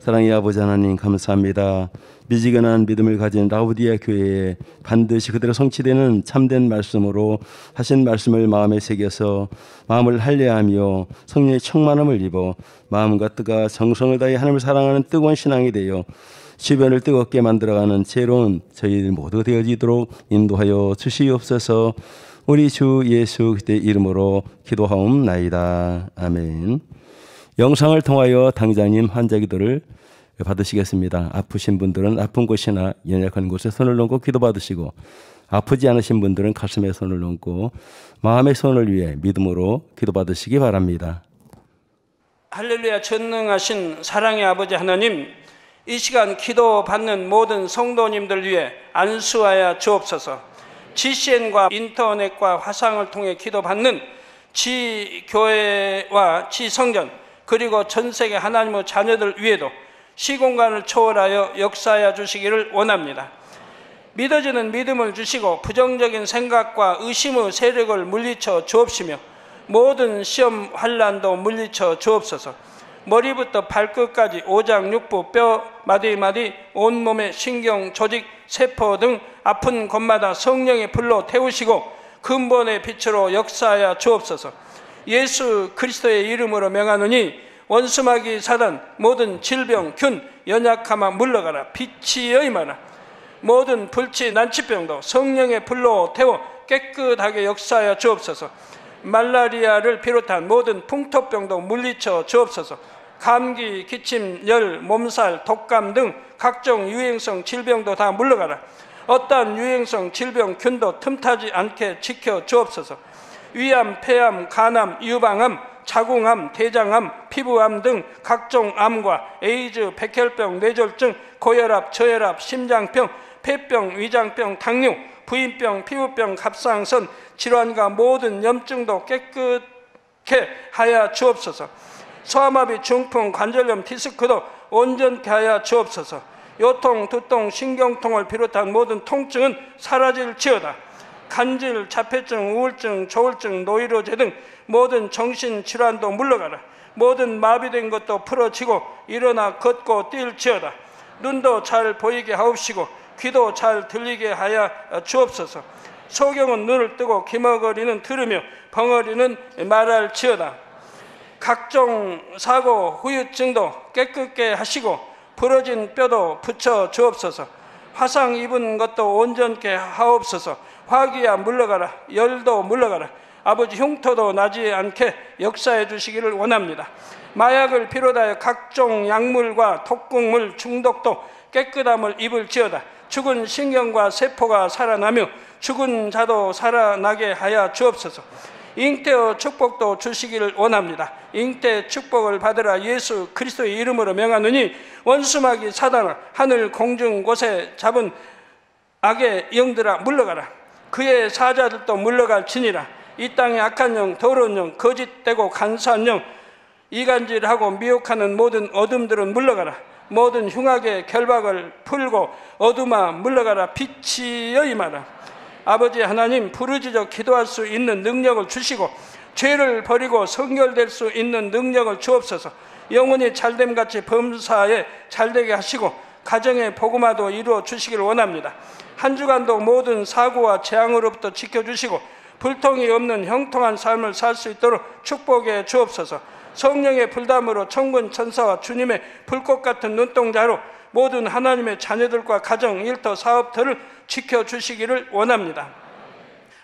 사랑의 아버지 하나님, 감사합니다. 미지근한 믿음을 가진 라우디아 교회에 반드시 그대로 성취되는 참된 말씀으로 하신 말씀을 마음에 새겨서 마음을 할례하며 성령의 충만함을 입어 마음과 뜻과 정성을 다해 하나님을 사랑하는 뜨거운 신앙이 되어 주변을 뜨겁게 만들어가는 지혜로운 저희들 모두 되어지도록 인도하여 주시옵소서. 우리 주 예수 그리스도의 이름으로 기도하옵나이다. 아멘. 영상을 통하여 당장님 환자 기도를 받으시겠습니다. 아프신 분들은 아픈 곳이나 연약한 곳에 손을 얹고 기도받으시고, 아프지 않으신 분들은 가슴에 손을 얹고 마음의 손을 위해 믿음으로 기도받으시기 바랍니다. 할렐루야. 전능하신 사랑의 아버지 하나님, 이 시간 기도받는 모든 성도님들 위해 안수하여 주옵소서. GCN과 인터넷과 화상을 통해 기도받는 지교회와 지성전, 그리고 전세계 하나님의 자녀들 위에도 시공간을 초월하여 역사하여 주시기를 원합니다. 믿어지는 믿음을 주시고 부정적인 생각과 의심의 세력을 물리쳐 주옵시며 모든 시험 환난도 물리쳐 주옵소서. 머리부터 발끝까지 오장육부, 뼈, 마디마디, 온몸의 신경, 조직, 세포 등 아픈 곳마다 성령의 불로 태우시고 근본의 빛으로 역사하여 주옵소서. 예수 그리스도의 이름으로 명하노니 원수마귀 사단, 모든 질병, 균, 연약함아 물러가라. 빛이 여임하라. 모든 불치, 난치병도 성령의 불로 태워 깨끗하게 역사하여 주옵소서. 말라리아를 비롯한 모든 풍토병도 물리쳐 주옵소서. 감기, 기침, 열, 몸살, 독감 등 각종 유행성 질병도 다 물러가라. 어떠한 유행성 질병, 균도 틈타지 않게 지켜 주옵소서. 위암, 폐암, 간암, 유방암, 자궁암, 대장암, 피부암 등 각종 암과 에이즈, 백혈병, 뇌졸중, 고혈압, 저혈압, 심장병, 폐병, 위장병, 당뇨, 부인병, 피부병, 갑상선 질환과 모든 염증도 깨끗게 하여 주옵소서. 소아마비, 중풍, 관절염, 디스크도 온전케 하여 주옵소서. 요통, 두통, 신경통을 비롯한 모든 통증은 사라질지어다. 간질, 자폐증, 우울증, 조울증, 노이로제 등 모든 정신질환도 물러가라. 모든 마비된 것도 풀어지고 일어나 걷고 뛸지어다. 눈도 잘 보이게 하옵시고 귀도 잘 들리게 하여 주옵소서. 소경은 눈을 뜨고 기머거리는 들으며 벙어리는 말할지어다. 각종 사고, 후유증도 깨끗게 하시고 부러진 뼈도 붙여 주옵소서. 화상 입은 것도 온전케 하옵소서. 화기야 물러가라. 열도 물러가라. 아버지 흉터도 나지 않게 역사해 주시기를 원합니다. 마약을 비롯하여 각종 약물과 독극물 중독도 깨끗함을 입을지어다. 죽은 신경과 세포가 살아나며 죽은 자도 살아나게 하여 주옵소서. 잉태의 축복도 주시기를 원합니다. 잉태 축복을 받으라. 예수 그리스도의 이름으로 명하노니 원수마귀 사단아, 하늘 공중 곳에 잡은 악의 영들아 물러가라. 그의 사자들도 물러갈지니라. 이 땅의 악한 영, 더러운 영, 거짓되고 간사한 영, 이간질하고 미혹하는 모든 어둠들은 물러가라. 모든 흉악의 결박을 풀고 어둠아 물러가라. 빛이 여임하라. 아버지 하나님, 부르짖어 기도할 수 있는 능력을 주시고 죄를 버리고 성결될 수 있는 능력을 주옵소서. 영혼이 잘됨같이 범사에 잘되게 하시고 가정의 복음화도 이루어 주시기를 원합니다. 한 주간도 모든 사고와 재앙으로부터 지켜주시고 불통이 없는 형통한 삶을 살 수 있도록 축복해 주옵소서. 성령의 불담으로 천군 천사와 주님의 불꽃 같은 눈동자로 모든 하나님의 자녀들과 가정, 일터, 사업들을 지켜주시기를 원합니다.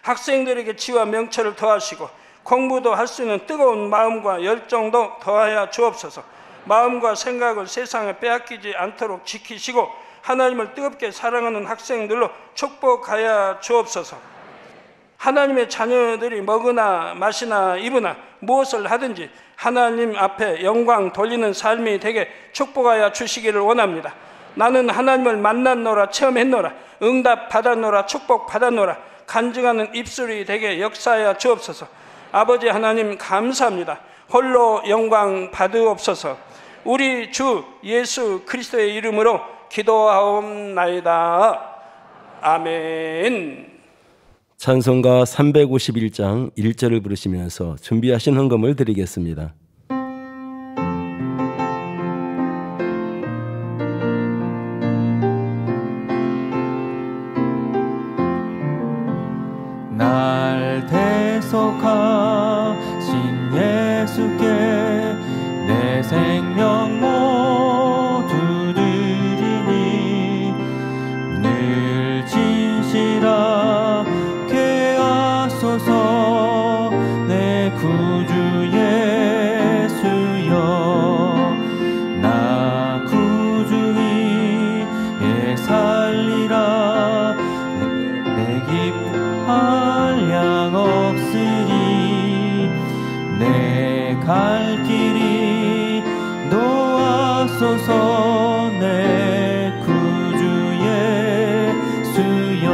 학생들에게 지와 명철을 더하시고 공부도 할 수 있는 뜨거운 마음과 열정도 더하여 주옵소서. 마음과 생각을 세상에 빼앗기지 않도록 지키시고 하나님을 뜨겁게 사랑하는 학생들로 축복하여 주옵소서. 하나님의 자녀들이 먹으나 마시나 입으나 무엇을 하든지 하나님 앞에 영광 돌리는 삶이 되게 축복하여 주시기를 원합니다. 나는 하나님을 만났노라, 체험했노라, 응답 받았노라, 축복 받았노라, 간증하는 입술이 되게 역사하여 주옵소서. 아버지 하나님 감사합니다. 홀로 영광 받으옵소서. 우리 주 예수 그리스도의 이름으로 기도하옵나이다. 아멘. 찬송가 351장 1절을 부르시면서 준비하신 헌금을 드리겠습니다. 날 대속하신 예수께 내 생명 모두 드리니 늘 진실하게 하소서. 내 구주 예수여, 나 구주 위에 살리라. 내 기쁨 한량 없으리. 내 갈 길이 도와소서. 내 구주 예수여.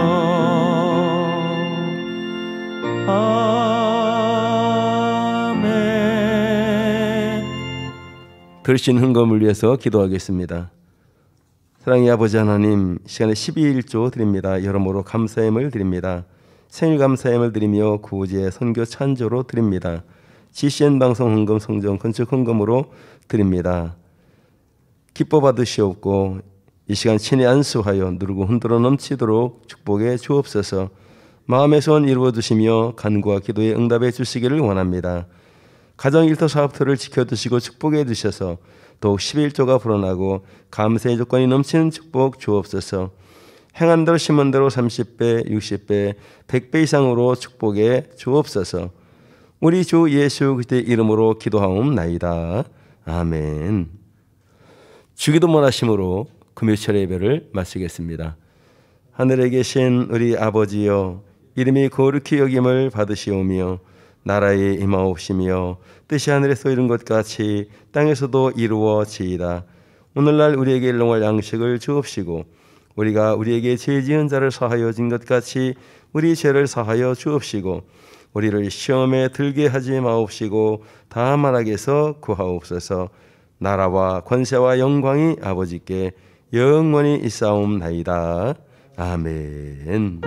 아멘. 들으신 헌금을 위해서 기도하겠습니다. 사랑의 아버지 하나님, 시간에 12일조 드립니다. 여러모로 감사함을 드립니다. 생일 감사함을 드리며 구호제 선교 찬조로 드립니다. GCN 방송 헌금, 성전 건축 헌금으로 드립니다. 기뻐 받으시옵고 이 시간 친히 안수하여 누르고 흔들어 넘치도록 축복해 주옵소서. 마음의 소원 이루어 주시며 간구와 기도에 응답해 주시기를 원합니다. 가정 일터 사업터를 지켜주시고 축복해 주셔서 더욱 11조가 불어나고 감사의 조건이 넘치는 축복 주옵소서. 행한 대로 심은 대로 30배, 60배, 100배 이상으로 축복해 주옵소서. 우리 주 예수 그리스도의 이름으로 기도하옵나이다. 아멘. 주기도문 하심으로 금요철 예배를 마치겠습니다. 하늘에 계신 우리 아버지여, 이름이 거룩히 여김을 받으시오며 나라에 임하옵시며 뜻이 하늘에서 이룬 것 같이 땅에서도 이루어지이다. 오늘날 우리에게 일용할 양식을 주옵시고 우리가 우리에게 죄 지은 자를 사하여 진 것 같이 우리 죄를 사하여 주옵시고 우리를 시험에 들게 하지 마옵시고 다만 악에서 구하옵소서. 나라와 권세와 영광이 아버지께 영원히 있사옵나이다. 아멘.